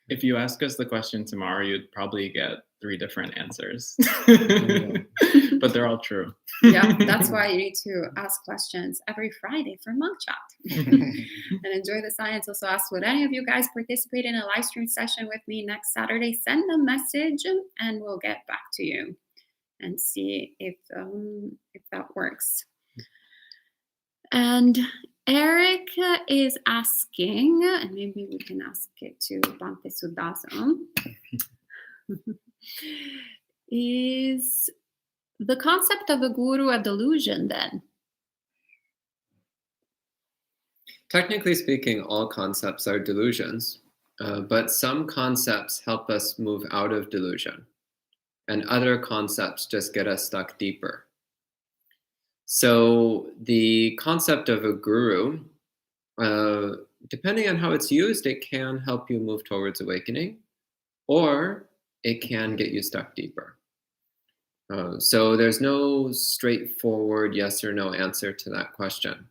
If you ask us the question tomorrow, you'd probably get 3 different answers. But they're all true. Yeah, that's why you need to ask questions every Friday for Monk Chat. And enjoy the science. Also ask, would any of you guys participate in a live stream session with me next Saturday? Send a message and we'll get back to you and see if that works. And Eric is asking, and maybe we can ask it to Bhante Sudasan, is the concept of a guru a delusion then? Technically speaking, all concepts are delusions, but some concepts help us move out of delusion, and other concepts just get us stuck deeper. So the concept of a guru, depending on how it's used, it can help you move towards awakening, or it can get you stuck deeper. So there's no straightforward yes or no answer to that question.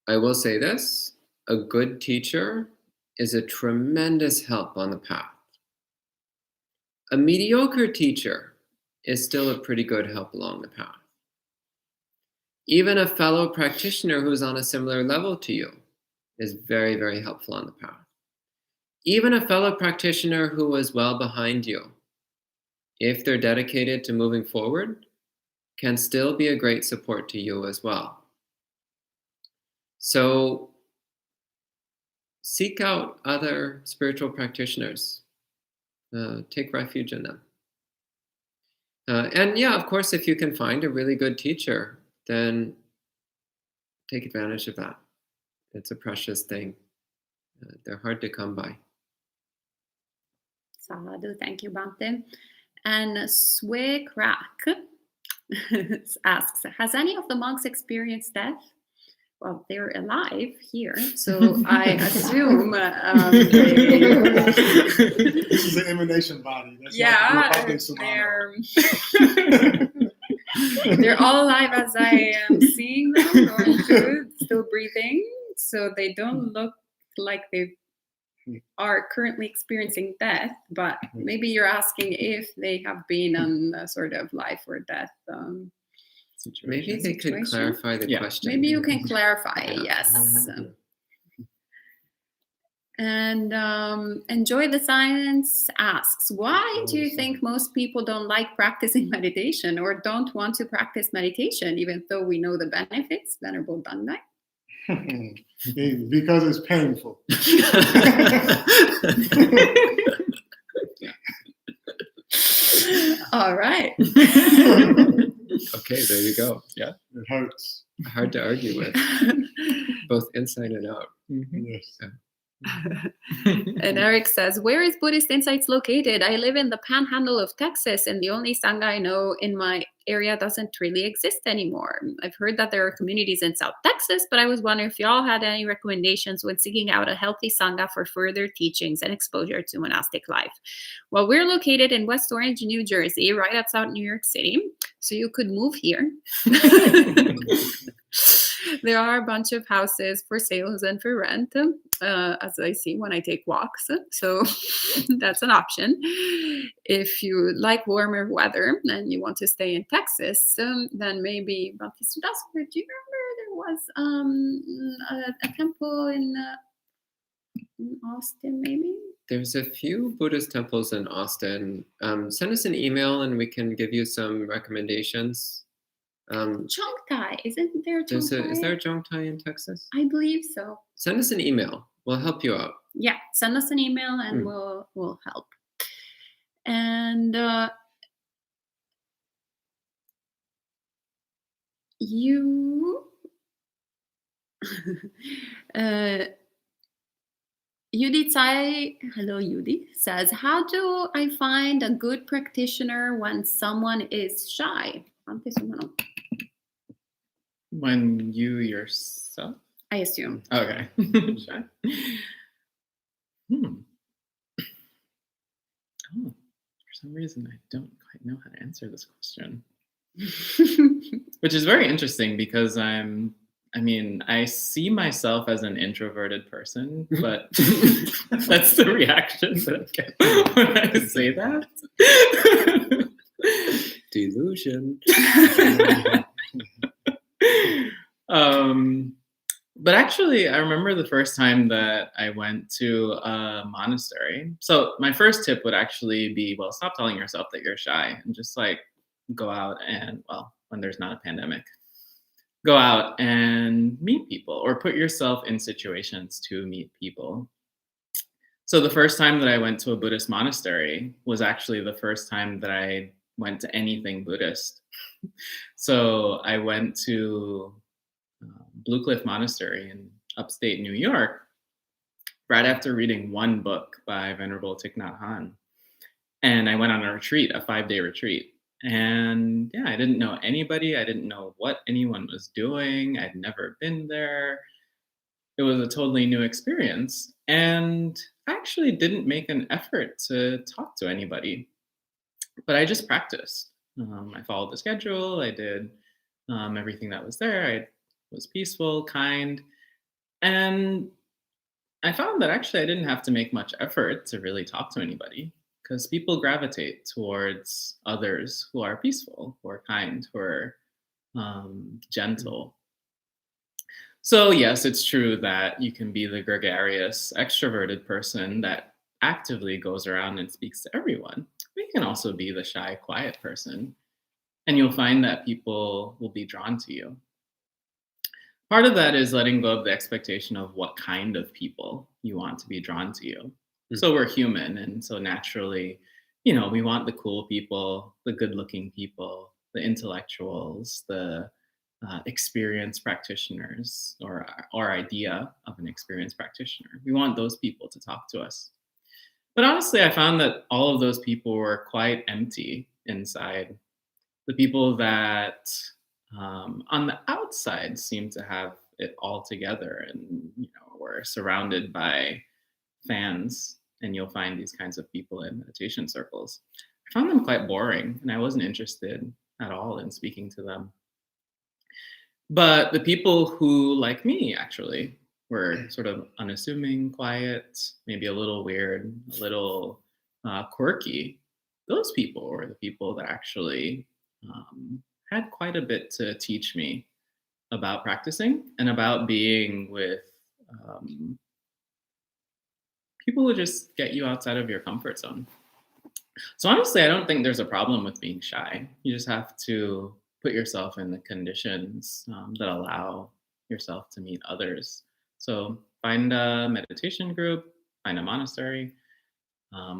I will say this, a good teacher is a tremendous help on the path. A mediocre teacher is still a pretty good help along the path. Even a fellow practitioner who's on a similar level to you is very, very helpful on the path. Even a fellow practitioner who is well behind you, if they're dedicated to moving forward, can still be a great support to you as well. So seek out other spiritual practitioners. Take refuge in them. And yeah, of course, if you can find a really good teacher, then take advantage of that. It's a precious thing. They're hard to come by. Sadhu, thank you, Bhante. And Swekrak asks, has any of the monks experienced death? Well, they're alive here, so I assume This is an emanation body. That's they're all alive as I am seeing them going through, still breathing. So they don't look like they are currently experiencing death, but maybe you're asking if they have been on a sort of life or death Maybe they could clarify the question. Maybe you can clarify, yes. And Enjoy the Science asks, why do you think most people don't like practicing meditation or don't want to practice meditation, even though we know the benefits? Venerable Dandai? Because it's painful. All right. Okay, there you go. Yeah. It hurts. Hard to argue with, both inside and out. Yes. Yeah. And Eric says, where is Buddhist Insights located? I live in the panhandle of Texas, and the only Sangha I know in my area doesn't really exist anymore. I've heard that there are communities in South Texas, but I was wondering if y'all had any recommendations when seeking out a healthy Sangha for further teachings and exposure to monastic life. Well, we're located in West Orange, New Jersey, right outside New York City, so you could move here. There are a bunch of houses for sales and for rent, as I see when I take walks. So that's an option. If you like warmer weather and you want to stay in Texas, then maybe Baptist. Do you remember there was a temple in Austin, maybe? There's a few Buddhist temples in Austin. Send us an email and we can give you some recommendations. Chongtai, isn't there Chongtai? Is there a Chongtai in Texas? I believe so. Send us an email. We'll help you out. Yeah, send us an email and we'll help. And hello Yudi, says, how do I find a good practitioner when someone is shy? When you yourself? I assume. Okay. Shy. Oh, for some reason I don't quite know how to answer this question. Which is very interesting because I see myself as an introverted person, but that's the reaction that I get when I say that. Delusion. But actually, I remember the first time that I went to a monastery. So my first tip would actually be, well, stop telling yourself that you're shy and just like go out and, well, when there's not a pandemic, go out and meet people or put yourself in situations to meet people. So the first time that I went to a Buddhist monastery was actually the first time that I went to anything Buddhist. So I went to Blue Cliff Monastery in upstate New York right after reading one book by Venerable Thich Nhat Hanh. And I went on a retreat, a 5-day retreat. And yeah, I didn't know anybody. I didn't know what anyone was doing. I'd never been there. It was a totally new experience. And I actually didn't make an effort to talk to anybody, but I just practiced. I followed the schedule. I did everything that was there. I was peaceful, kind. And I found that actually I didn't have to make much effort to really talk to anybody because people gravitate towards others who are peaceful, who are kind, who are gentle. So yes, it's true that you can be the gregarious, extroverted person that actively goes around and speaks to everyone. But you can also be the shy, quiet person. And you'll find that people will be drawn to you. Part of that is letting go of the expectation of what kind of people you want to be drawn to you. So we're human. And so naturally, we want the cool people, the good-looking people, the intellectuals, the experienced practitioners, or our idea of an experienced practitioner. We want those people to talk to us. But honestly, I found that all of those people were quite empty inside. The people that on the outside seem to have it all together and we're surrounded by fans, and you'll find these kinds of people in meditation circles. I found them quite boring and I wasn't interested at all in speaking to them. But the people who, like me, actually were sort of unassuming, quiet, maybe a little weird, a little quirky, those people were the people that actually had quite a bit to teach me about practicing and about being with people who just get you outside of your comfort zone. So honestly, I don't think there's a problem with being shy. You just have to put yourself in the conditions that allow yourself to meet others. So find a meditation group, find a monastery,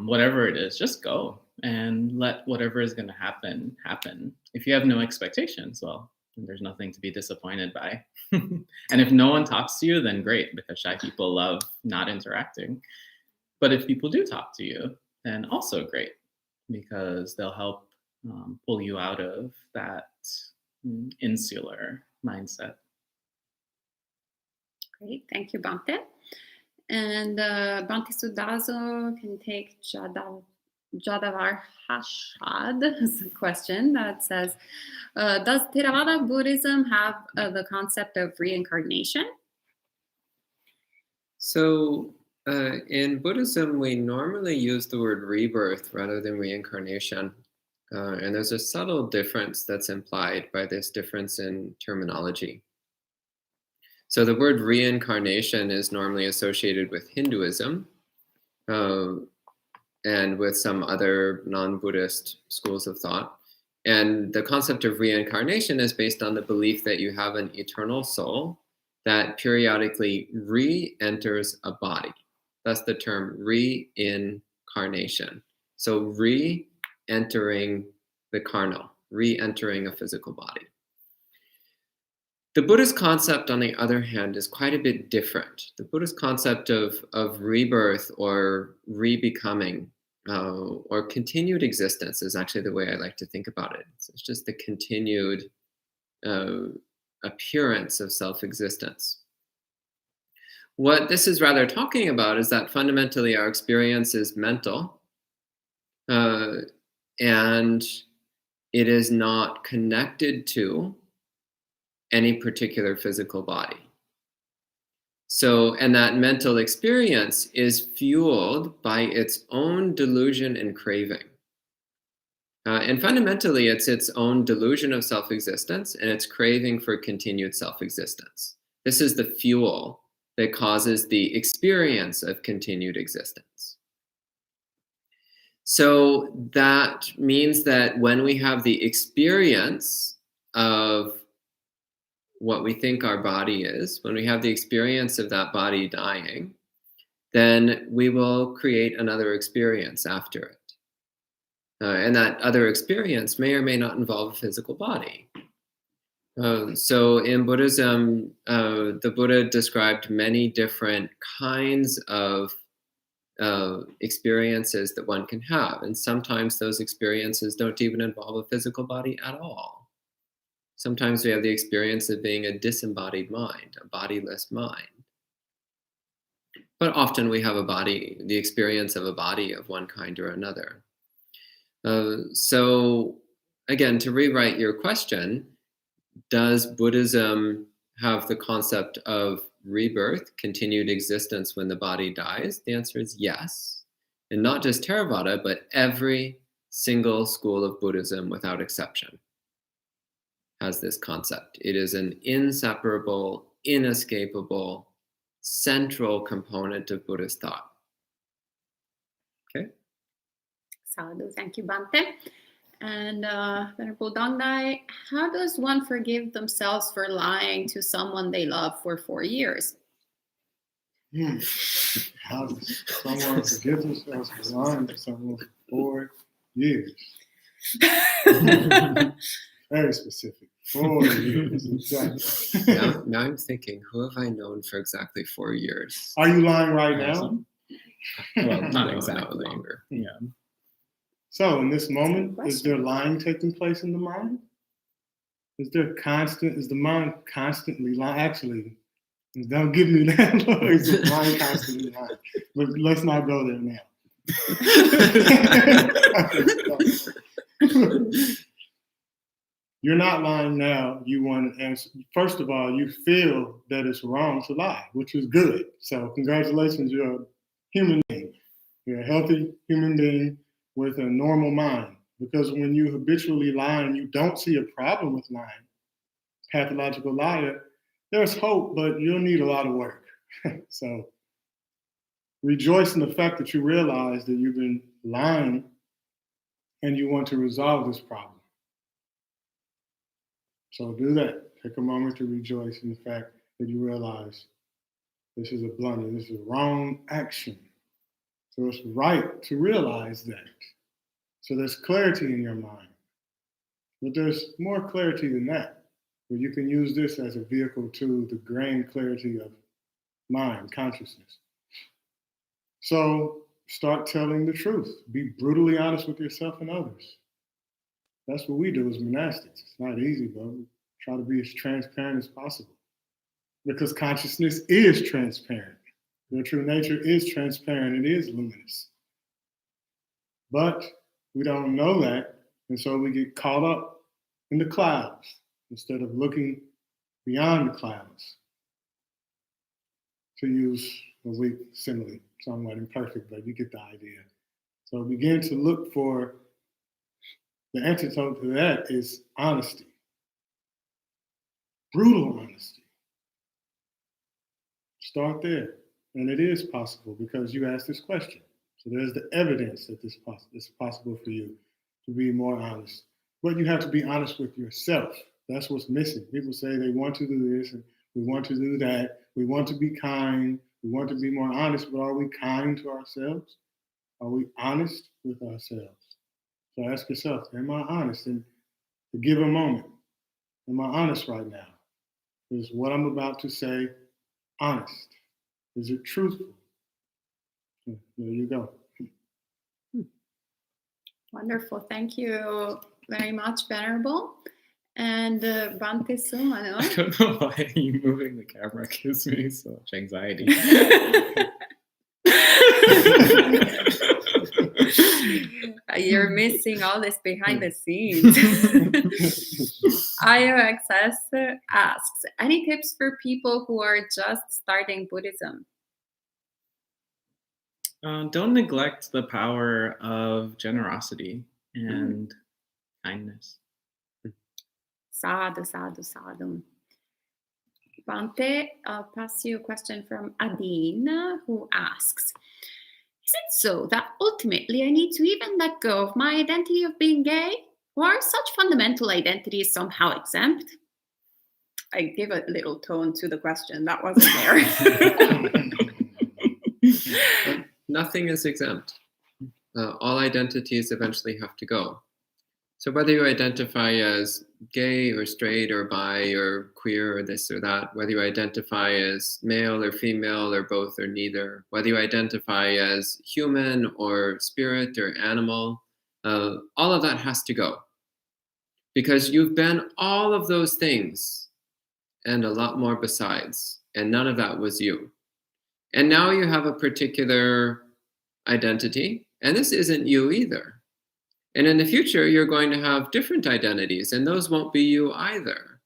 whatever it is, just go and let whatever is going to happen. If you have no expectations, well, And there's nothing to be disappointed by. And if no one talks to you, then great, because shy people love not interacting. But if people do talk to you, then also great, because they'll help pull you out of that insular mindset. Great, thank you, Bhante. And Bhante Sudazo can take Jadavar Hashad's question that says, does Theravada Buddhism have the concept of reincarnation? So in Buddhism, we normally use the word rebirth rather than reincarnation. And there's a subtle difference that's implied by this difference in terminology. So the word reincarnation is normally associated with Hinduism and with some other non-Buddhist schools of thought. And the concept of reincarnation is based on the belief that you have an eternal soul that periodically re-enters a body. That's the term reincarnation. So re-entering the carnal, re-entering a physical body. The Buddhist concept, on the other hand, is quite a bit different. The Buddhist concept of rebirth or re-becoming or continued existence is actually the way I like to think about it. It's just the continued appearance of self-existence. What this is rather talking about is that fundamentally our experience is mental, and it is not connected to any particular physical body. So, and that mental experience is fueled by its own delusion and craving. And fundamentally, it's its own delusion of self-existence and its craving for continued self-existence. This is the fuel that causes the experience of continued existence. So that means that when we have the experience of what we think our body is, when we have the experience of that body dying, then we will create another experience after it. And that other experience may or may not involve a physical body. So in Buddhism, the Buddha described many different kinds of experiences that one can have. And sometimes those experiences don't even involve a physical body at all. Sometimes we have the experience of being a disembodied mind, a bodiless mind. But often we have a body, the experience of a body of one kind or another. So again, to rewrite your question, does Buddhism have the concept of rebirth, continued existence when the body dies? The answer is yes. And not just Theravada, but every single school of Buddhism without exception has this concept. It is an inseparable, inescapable, central component of Buddhist thought. Okay? Sadhu, thank you, Bhante. And Venerable Dangdai, how does one forgive themselves for lying to someone they love for 4 years? How does someone forgive themselves for lying to someone for 4 years? Very specific. 4 years, exactly. Now I'm thinking, who have I known for exactly 4 years? Are you lying right now? Well, not No, exactly. no longer. Yeah. So in this moment, is there lying taking place in the mind? Is the mind constantly lying? Actually, don't give me that. Is the mind constantly lying? But let's not go there now. You're not lying now. You want to answer. First of all, you feel that it's wrong to lie, which is good. So congratulations, you're a human being. You're a healthy human being with a normal mind. Because when you habitually lie and you don't see a problem with lying, pathological liar, there's hope, but you'll need a lot of work. So rejoice in the fact that you realize that you've been lying and you want to resolve this problem. So do that. Take a moment to rejoice in the fact that you realize this is a blunder, this is a wrong action. So it's right to realize that. So there's clarity in your mind. But there's more clarity than that. But you can use this as a vehicle to the grand clarity of mind, consciousness. So start telling the truth. Be brutally honest with yourself and others. That's what we do as monastics. It's not easy, but we try to be as transparent as possible. Because consciousness is transparent. Your true nature is transparent. It is luminous. But we don't know that, and so we get caught up in the clouds instead of looking beyond the clouds. To use a weak simile, somewhat imperfect, but you get the idea. So begin to look for the antidote to that is honesty. Brutal honesty. Start there. And it is possible because you asked this question. So there's the evidence that it's possible for you to be more honest. But you have to be honest with yourself. That's what's missing. People say they want to do this and we want to do that. We want to be kind. We want to be more honest, but are we kind to ourselves? Are we honest with ourselves? So ask yourself, am I honest? And to give a moment, am I honest right now? Is what I'm about to say honest? Is it truthful? There you go. Wonderful. Thank you very much, Venerable. And Bhante Sumano. I don't know why you moving the camera gives me so much anxiety. You're missing all this behind the scenes. IOXS asks, any tips for people who are just starting Buddhism? Don't neglect the power of generosity and kindness. Sadhu, sadhu, sadhu. Bhante, I'll pass you a question from Adine, who asks, is it so that ultimately I need to even let go of my identity of being gay? Or are such fundamental identities somehow exempt? I gave a little tone to the question. That wasn't there. Nothing is exempt. All identities eventually have to go. So whether you identify as gay or straight or bi or queer or this or that, whether you identify as male or female or both or neither, whether you identify as human or spirit or animal, all of that has to go. Because you've been all of those things and a lot more besides, and none of that was you. And now you have a particular identity, and this isn't you either. And in the future, you're going to have different identities, and those won't be you either.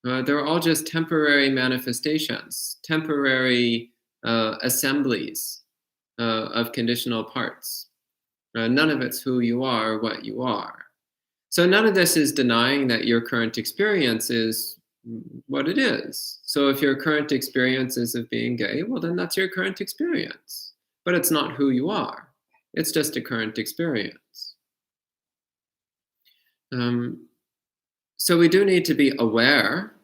They're all just temporary manifestations, temporary assemblies of conditional parts. None of it's who you are, what you are. So none of this is denying that your current experience is what it is. So if your current experience is of being gay, well, then that's your current experience. But it's not who you are. It's just a current experience. So we do need to be aware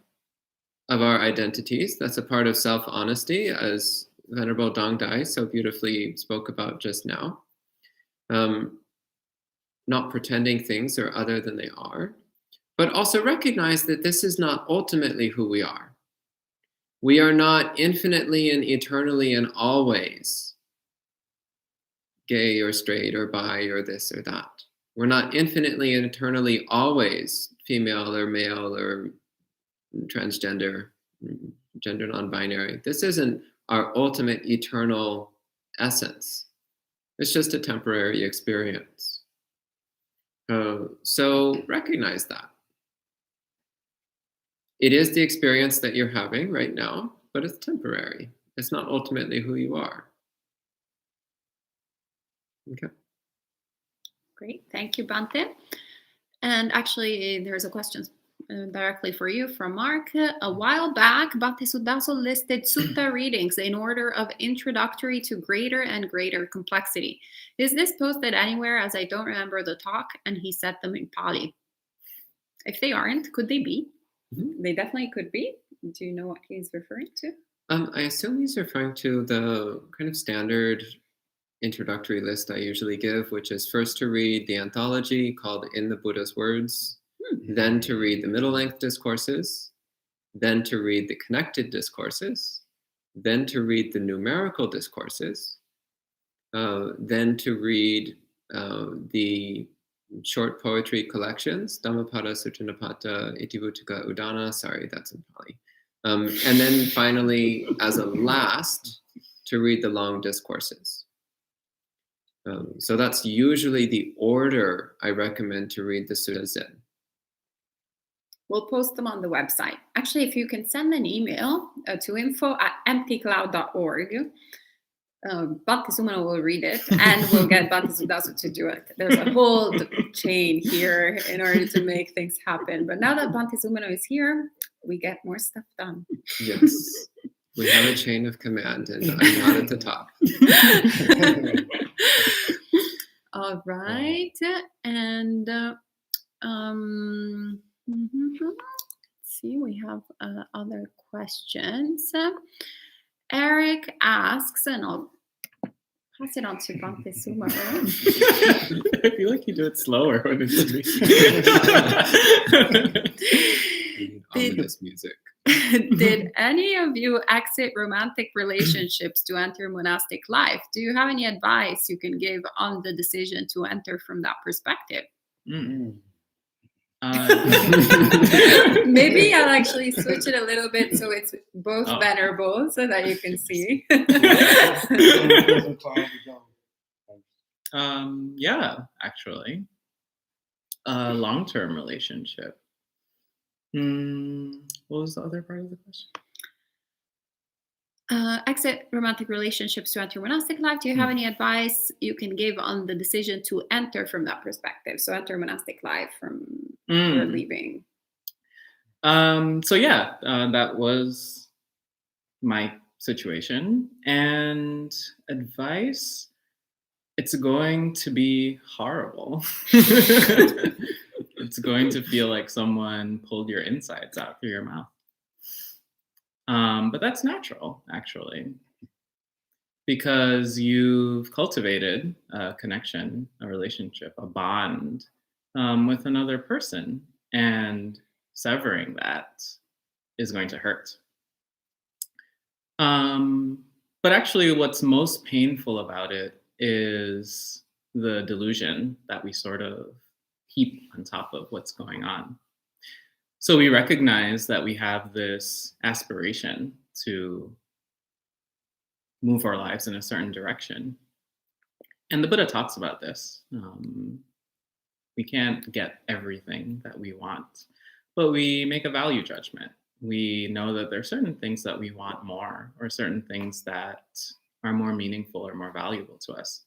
of our identities. That's a part of self-honesty, as Venerable Dong Dai so beautifully spoke about just now. Not pretending things are other than they are, but also recognize that this is not ultimately who we are. We are not infinitely and eternally and always gay or straight or bi or this or that. We're not infinitely and eternally always female or male or transgender, gender non-binary. This isn't our ultimate eternal essence. It's just a temporary experience. So recognize that. It is the experience that you're having right now, but it's temporary. It's not ultimately who you are. Okay. Great, thank you, Bhante. And actually, there's a question directly for you from Mark. A while back, Bhante Sudaso listed sutta readings in order of introductory to greater and greater complexity. Is this posted anywhere, as I don't remember the talk, and he said them in Pali? If they aren't, could they be? Mm-hmm. They definitely could be. Do you know what he's referring to? I assume he's referring to the kind of standard introductory list I usually give, which is first to read the anthology called In the Buddha's Words, then to read the middle-length discourses, then to read the connected discourses, then to read the numerical discourses, then to read the short poetry collections, Dhammapada, Suttanipata, Itivutika, Udana, sorry, that's in Pali. And then finally, as a last, to read the long discourses. So that's usually the order I recommend to read the Sutta Zen. We'll post them on the website. Actually, if you can send an email to info@emptycloud.org, Bhakti Sumana will read it, and we'll get Bhakti Sudasu to do it. There's a whole chain here in order to make things happen. But now that Bhakti Sumana is here, we get more stuff done. Yes, we have a chain of command, and I'm not at the top. All right, and let's see, we have other questions. Eric asks, and I'll pass it on to Bhakti Sumana. I feel like you do it slower when it's me. Ominous music. Did any of you exit romantic relationships to enter monastic life? Do you have any advice you can give on the decision to enter from that perspective? Maybe I'll actually switch it a little bit so it's both venerable so that you can see. Yeah, actually. A long-term relationship. What was the other part of the question? Exit romantic relationships to enter monastic life. Do you have any advice you can give on the decision to enter from that perspective? So enter monastic life from your leaving. So yeah, that was my situation. And advice, it's going to be horrible. It's going to feel like someone pulled your insides out through your mouth. But that's natural, actually, because you've cultivated a connection, a relationship, a bond with another person, and severing that is going to hurt. But actually, what's most painful about it is the delusion that we sort of heap on top of what's going on. So we recognize that we have this aspiration to move our lives in a certain direction. And the Buddha talks about this. We can't get everything that we want, but we make a value judgment. We know that there are certain things that we want more, or certain things that are more meaningful or more valuable to us.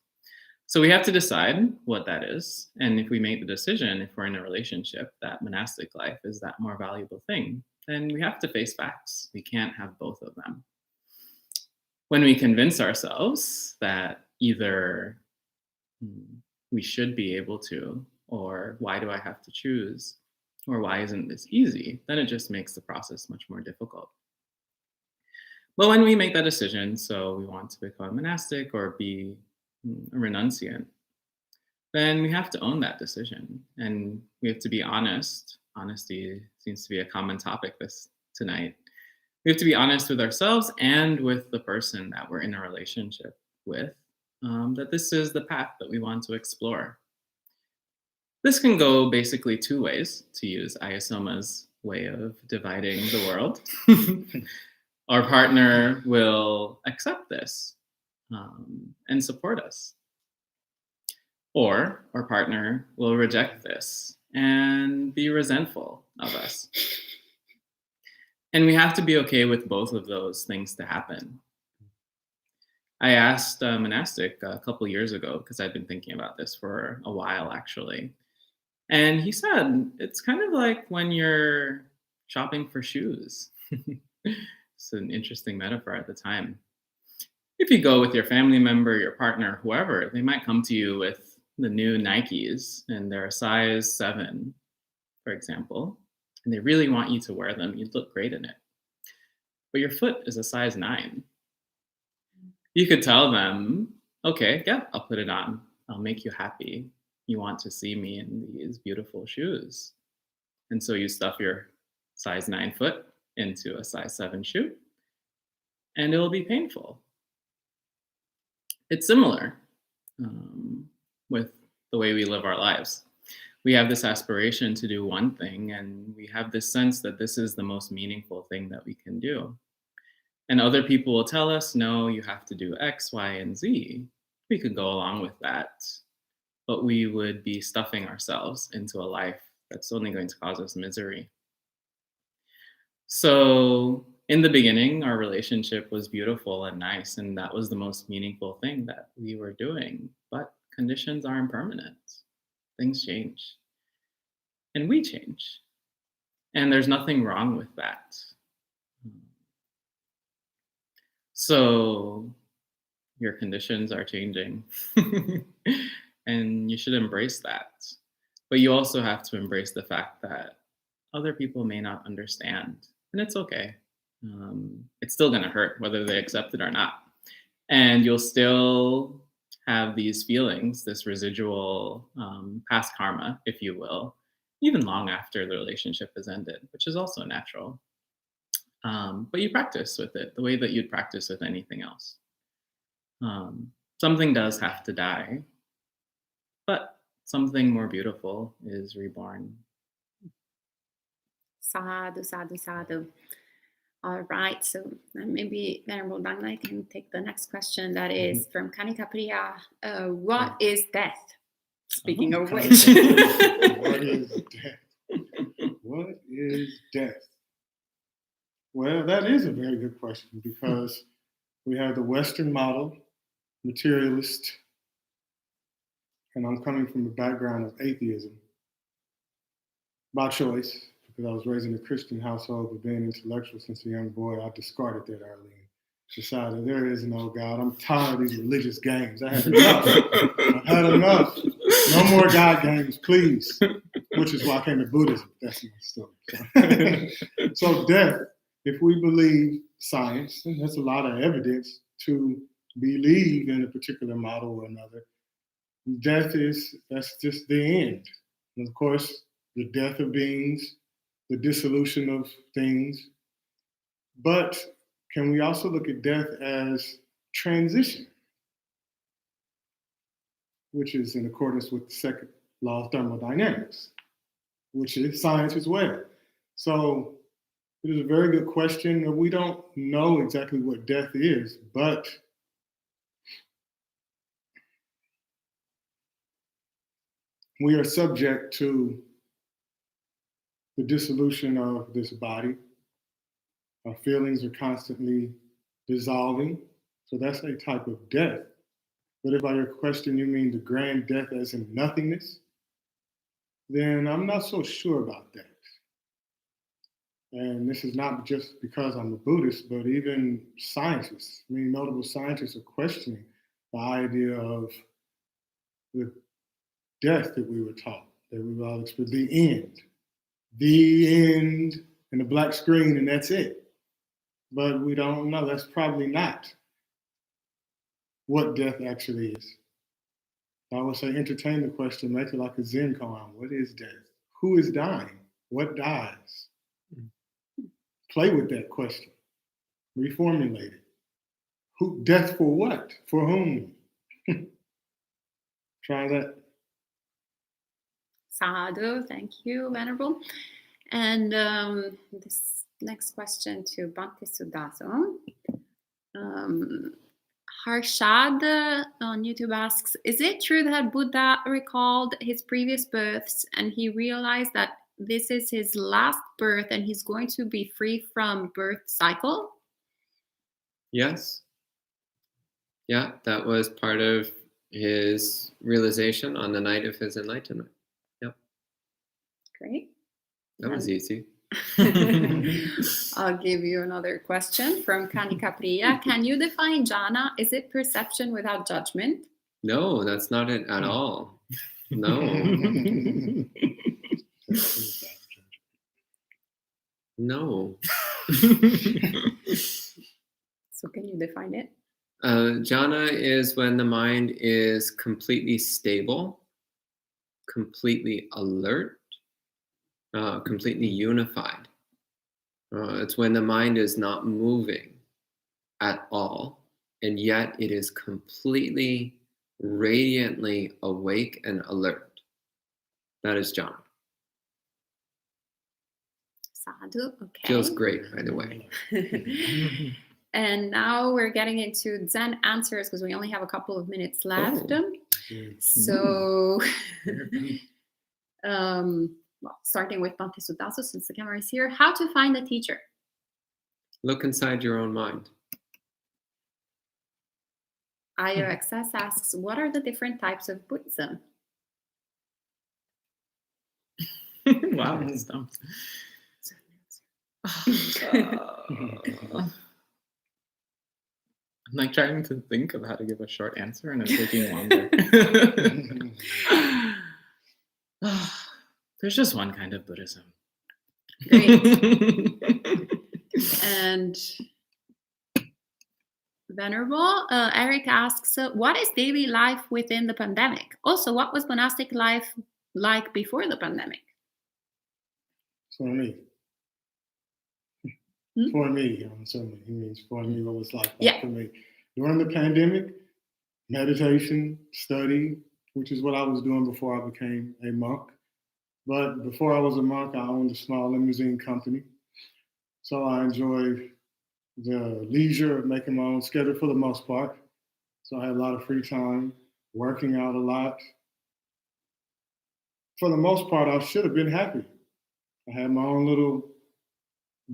So we have to decide what that is. And if we make the decision, if we're in a relationship, that monastic life is that more valuable thing, then we have to face facts. We can't have both of them. When we convince ourselves that either we should be able to, or why do I have to choose, or why isn't this easy, then it just makes the process much more difficult. But when we make that decision, so we want to become a monastic or be a renunciant, then we have to own that decision, and we have to be honest. Honesty seems to be a common topic tonight. We have to be honest with ourselves and with the person that we're in a relationship with, that this is the path that we want to explore. This can go basically two ways, to use Ayasoma's way of dividing the world. Our partner will accept this and support us. Or our partner will reject this and be resentful of us. And we have to be okay with both of those things to happen. I asked a monastic a couple years ago, because I've been thinking about this for a while, actually. And he said, it's kind of like when you're shopping for shoes. It's an interesting metaphor at the time. If you go with your family member, your partner, whoever, they might come to you with the new Nikes, and they're a size 7, for example, and they really want you to wear them. You'd look great in it. But your foot is a size 9. You could tell them, okay, yeah, I'll put it on. I'll make you happy. You want to see me in these beautiful shoes. And so you stuff your size 9 foot into a size 7 shoe, and it'll be painful. It's similar with the way we live our lives. We have this aspiration to do one thing, and we have this sense that this is the most meaningful thing that we can do. And other people will tell us, no, you have to do X, Y, and Z. We could go along with that, but we would be stuffing ourselves into a life that's only going to cause us misery. So in the beginning, our relationship was beautiful and nice, and that was the most meaningful thing that we were doing. But conditions are impermanent. Things change. And we change. And there's nothing wrong with that. So your conditions are changing. And you should embrace that. But you also have to embrace the fact that other people may not understand. And it's okay. It's still going to hurt whether they accept it or not. And you'll still have these feelings, this residual past karma, if you will, even long after the relationship has ended, which is also natural. But you practice with it the way that you'd practice with anything else. Something does have to die, but something more beautiful is reborn. Sadhu, sadhu, sadhu. All right, so maybe Venerable Dangla can take the next question. That is from Kanika Priya. What is death? Speaking of which. What is death? What is death? Well, that is a very good question, because we have the Western model, materialist, and I'm coming from a background of atheism by choice, because I was raised in a Christian household, but being intellectual since a young boy, I discarded that early and decided there is no God. I'm tired of these religious games. I had enough. I've had enough. No more God games, please. Which is why I came to Buddhism. That's my story. So death, if we believe science, and there's a lot of evidence to believe in a particular model or another, that's just the end. And of course, the death of beings, the dissolution of things. But can we also look at death as transition, which is in accordance with the second law of thermodynamics, which is science as well. So it is a very good question. We don't know exactly what death is, but we are subject to the dissolution of this body. Our feelings are constantly dissolving. So that's a type of death. But if by your question you mean the grand death as in nothingness, then I'm not so sure about that. And this is not just because I'm a Buddhist, but even scientists, many notable scientists are questioning the idea of the death that we were taught, that we all expect, the end, and the black screen, and that's it. But we don't know. That's probably not what death actually is. I would say entertain the question, make it like a Zen koan. What is death? Who is dying? What dies? Play with that question. Reformulate it. Death for what? For whom? Try that. Sadhu, thank you, Venerable. And this next question to Bhakti Sudaso. Harshad on YouTube asks, is it true that Buddha recalled his previous births and he realized that this is his last birth and he's going to be free from birth cycle? Yes. Yeah, that was part of his realization on the night of his enlightenment. Yep. Great. That was easy. I'll give you another question from Kanika Priya. Can you define jhana? Is it perception without judgment? No, that's not it at all. No. No. So can you define it? Jhana is when the mind is completely stable, completely alert, completely unified. It's when the mind is not moving at all, and yet it is completely, radiantly awake and alert. That is jhana. Sadhu, okay. Feels great, by the way. And now we're getting into Zen answers because we only have a couple of minutes left. So, well, starting with Bhante Sudasu, since the camera is here, how to find a teacher? Look inside your own mind. IOXS asks, what are the different types of Buddhism? Wow, that's dumb. I'm like trying to think of how to give a short answer, and it's taking longer. There's just one kind of Buddhism. Great. And Venerable, Eric asks, what is daily life within the pandemic? Also, what was monastic life like before the pandemic? For me. For me, I'm assuming he means for me, what was like that for me. During the pandemic, meditation, study, which is what I was doing before I became a monk. But before I was a monk, I owned a small limousine company. So I enjoyed the leisure of making my own schedule for the most part. So I had a lot of free time, working out a lot. For the most part, I should have been happy. I had my own little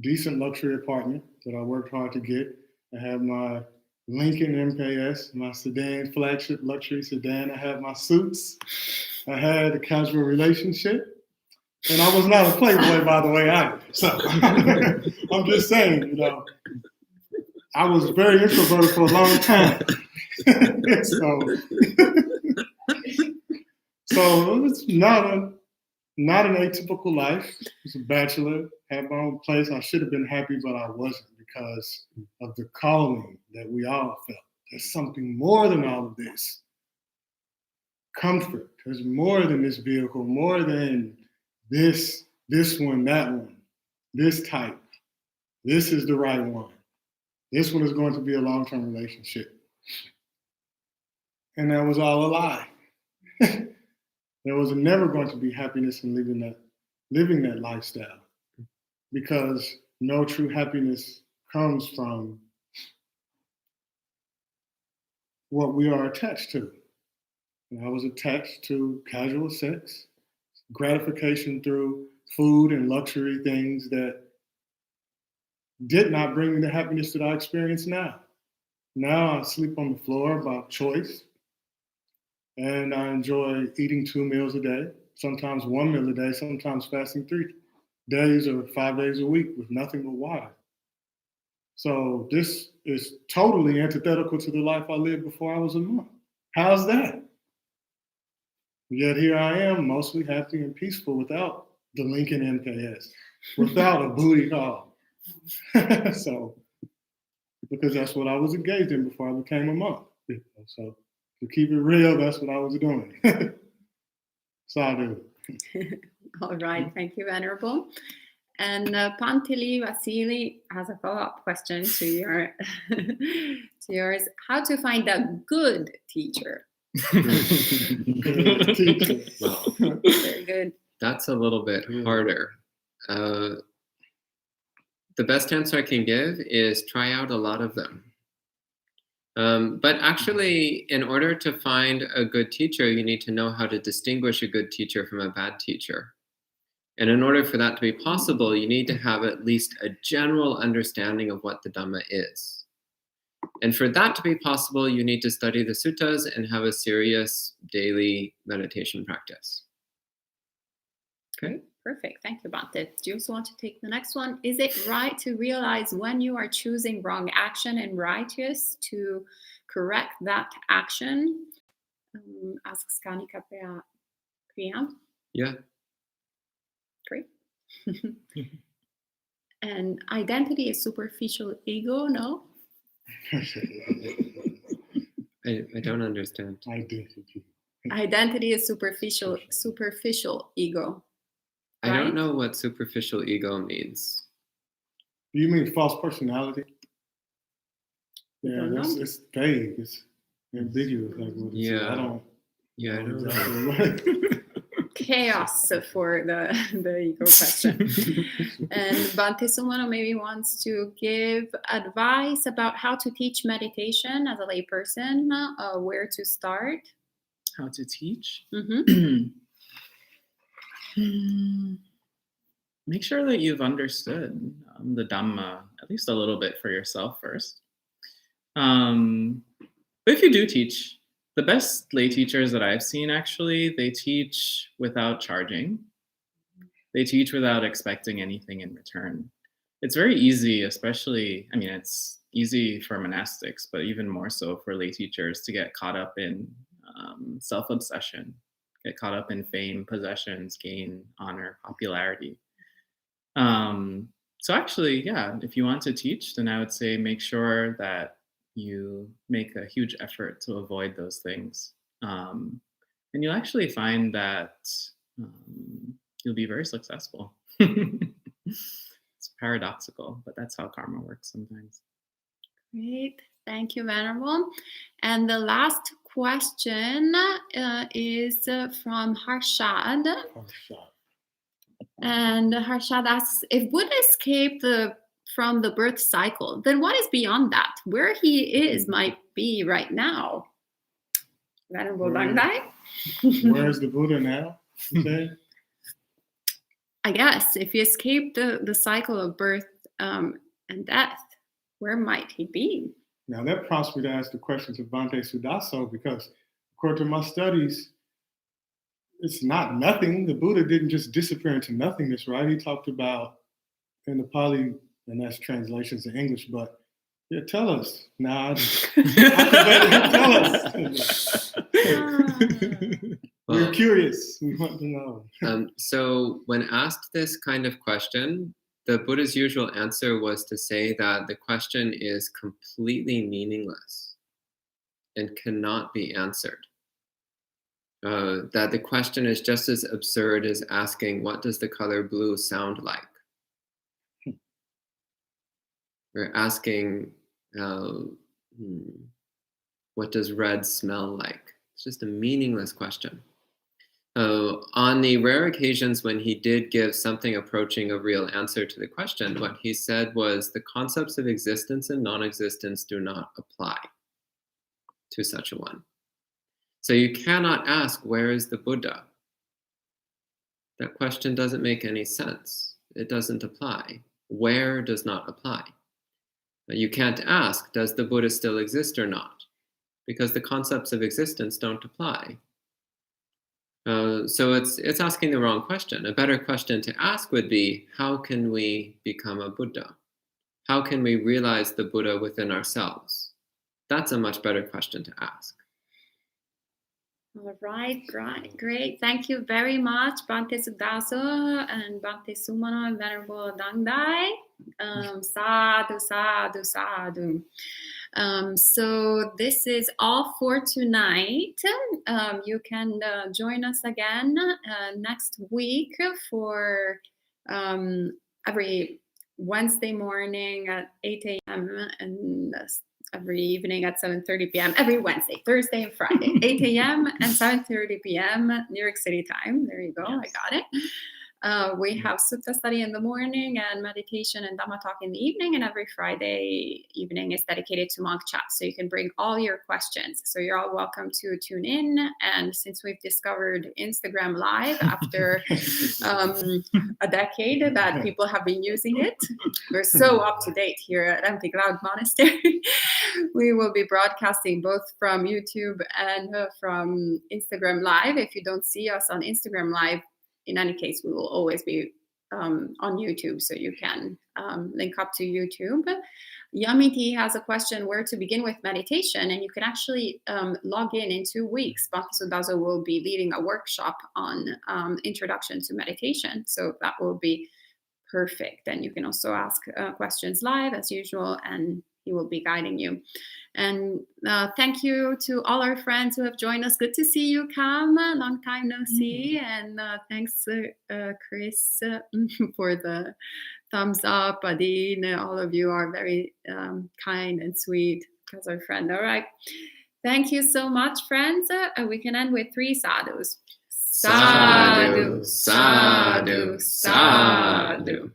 decent luxury apartment that I worked hard to get. I had my Lincoln MKS, my sedan, flagship luxury sedan. I had my suits. I had a casual relationship. And I was not a playboy, by the way, either. So I'm just saying, you know, I was very introverted for a long time. So it was not an atypical life. I was a bachelor, had my own place. I should have been happy, but I wasn't because of the calling that we all felt. There's something more than all of this. Comfort. There's more than this vehicle, more than this one, that one, this type. This is the right one. This one is going to be a long-term relationship. And that was all a lie. There was never going to be happiness in living that lifestyle, because no true happiness comes from what we are attached to. And I was attached to casual sex, gratification through food and luxury things that did not bring me the happiness that I experience now. Now I sleep on the floor by choice, and I enjoy eating 2 meals a day, sometimes 1 meal a day, sometimes fasting 3 days or 5 days a week with nothing but water. So this is totally antithetical to the life I lived before I was a monk. How's that? Yet here I am, mostly happy and peaceful without the Lincoln MKS, without a booty call. So, because that's what I was engaged in before I became a monk. So, to keep it real, that's what I was doing. So I do. All right, thank you, Venerable. And Pantili Vasili has a follow-up question to your to yours. How to find a good teacher? Good teacher. Very good. That's a little bit harder. The best answer I can give is try out a lot of them. But actually, in order to find a good teacher, you need to know how to distinguish a good teacher from a bad teacher. And in order for that to be possible, you need to have at least a general understanding of what the Dhamma is. And for that to be possible, you need to study the suttas and have a serious daily meditation practice. Okay? Perfect. Thank you, Bhante. Do you also want to take the next one? Is it right to realize when you are choosing wrong action and righteous to correct that action? Asks Kanika Priya. Yeah. Great. And identity is superficial ego, no? I don't understand. Identity. Identity is superficial ego. I right? don't know what superficial ego means. Do you mean false personality? Yeah, Don't know. it's vague. It's ambiguous. Like what it is. Yeah. I don't don't know. exactly what. Chaos for the ego question. And Bhante Sumano maybe wants to give advice about how to teach meditation as a layperson, where to start. How to teach? Mm-hmm. Make sure that you've understood the Dhamma at least a little bit for yourself first. But if you do teach, the best lay teachers that I've seen, actually, they teach without charging. They teach without expecting anything in return. It's very easy, especially, I mean, it's easy for monastics, but even more so for lay teachers to get caught up in self-obsession, get caught up in fame, possessions, gain, honor, popularity. So actually, yeah, if you want to teach, then I would say make sure that you make a huge effort to avoid those things. And you'll actually find that you'll be very successful. It's paradoxical, but that's how karma works sometimes. Great. Thank you, Venerable. And the last question is from Harshad. And Harshad asks, if Buddha escaped from the birth cycle, then what is beyond that? Where he is might be right now. Venerable Dangdai? Where's the Buddha now? Okay. I guess if he escaped the cycle of birth and death, where might he be? Now that prompts me to ask the question to Bhante Sudaso, because according to my studies, it's not nothing. The Buddha didn't just disappear into nothingness, right? He talked about in the Pali, and that's translations in English, but yeah, tell us. Now, tell us. We're curious. We want to know. So when asked this kind of question, the Buddha's usual answer was to say that the question is completely meaningless and cannot be answered. That the question is just as absurd as asking, what does the color blue sound like? Or asking, what does red smell like? It's just a meaningless question. On the rare occasions when he did give something approaching a real answer to the question, what he said was the concepts of existence and non-existence do not apply to such a one. So you cannot ask, where is the Buddha? That question doesn't make any sense. It doesn't apply. Where does not apply. You can't ask, does the Buddha still exist or not? Because the concepts of existence don't apply. So it's asking the wrong question. A better question to ask would be, how can we become a Buddha? How can we realize the Buddha within ourselves? That's a much better question to ask. All right, great. Thank you very much, Bhante Sudaso and Bhante Sumano and Venerable Dangdai. Sadhu, sadhu, sadhu. So this is all for tonight. You can join us again next week for every Wednesday morning at 8 a.m. and every evening at 7:30 p.m. every Wednesday, Thursday, and Friday, 8 a.m. and 7:30 p.m. New York City time. There you go. Yes. I got it. We have sutta study in the morning and meditation and Dhamma talk in the evening, and every Friday evening is dedicated to monk chat. So you can bring all your questions. So you're all welcome to tune in. And since we've discovered Instagram Live after a decade that people have been using it, we're so up to date here at Empty Cloud Monastery. We will be broadcasting both from YouTube and from Instagram Live. If you don't see us on Instagram Live, in any case, we will always be on YouTube, so you can link up to YouTube. Yamiti has a question where to begin with meditation, and you can actually log in 2 weeks. Bhante Sudaso will be leading a workshop on introduction to meditation, so that will be perfect. And you can also ask questions live as usual, and he will be guiding you. And thank you to all our friends who have joined us. Good to see you, Cam. Long time no see. And thanks, Chris, for the thumbs up. Adine, all of you are very kind and sweet as our friend. All right. Thank you so much, friends. We can end with 3 sadhus. Sadhu, sadhu, sadhu.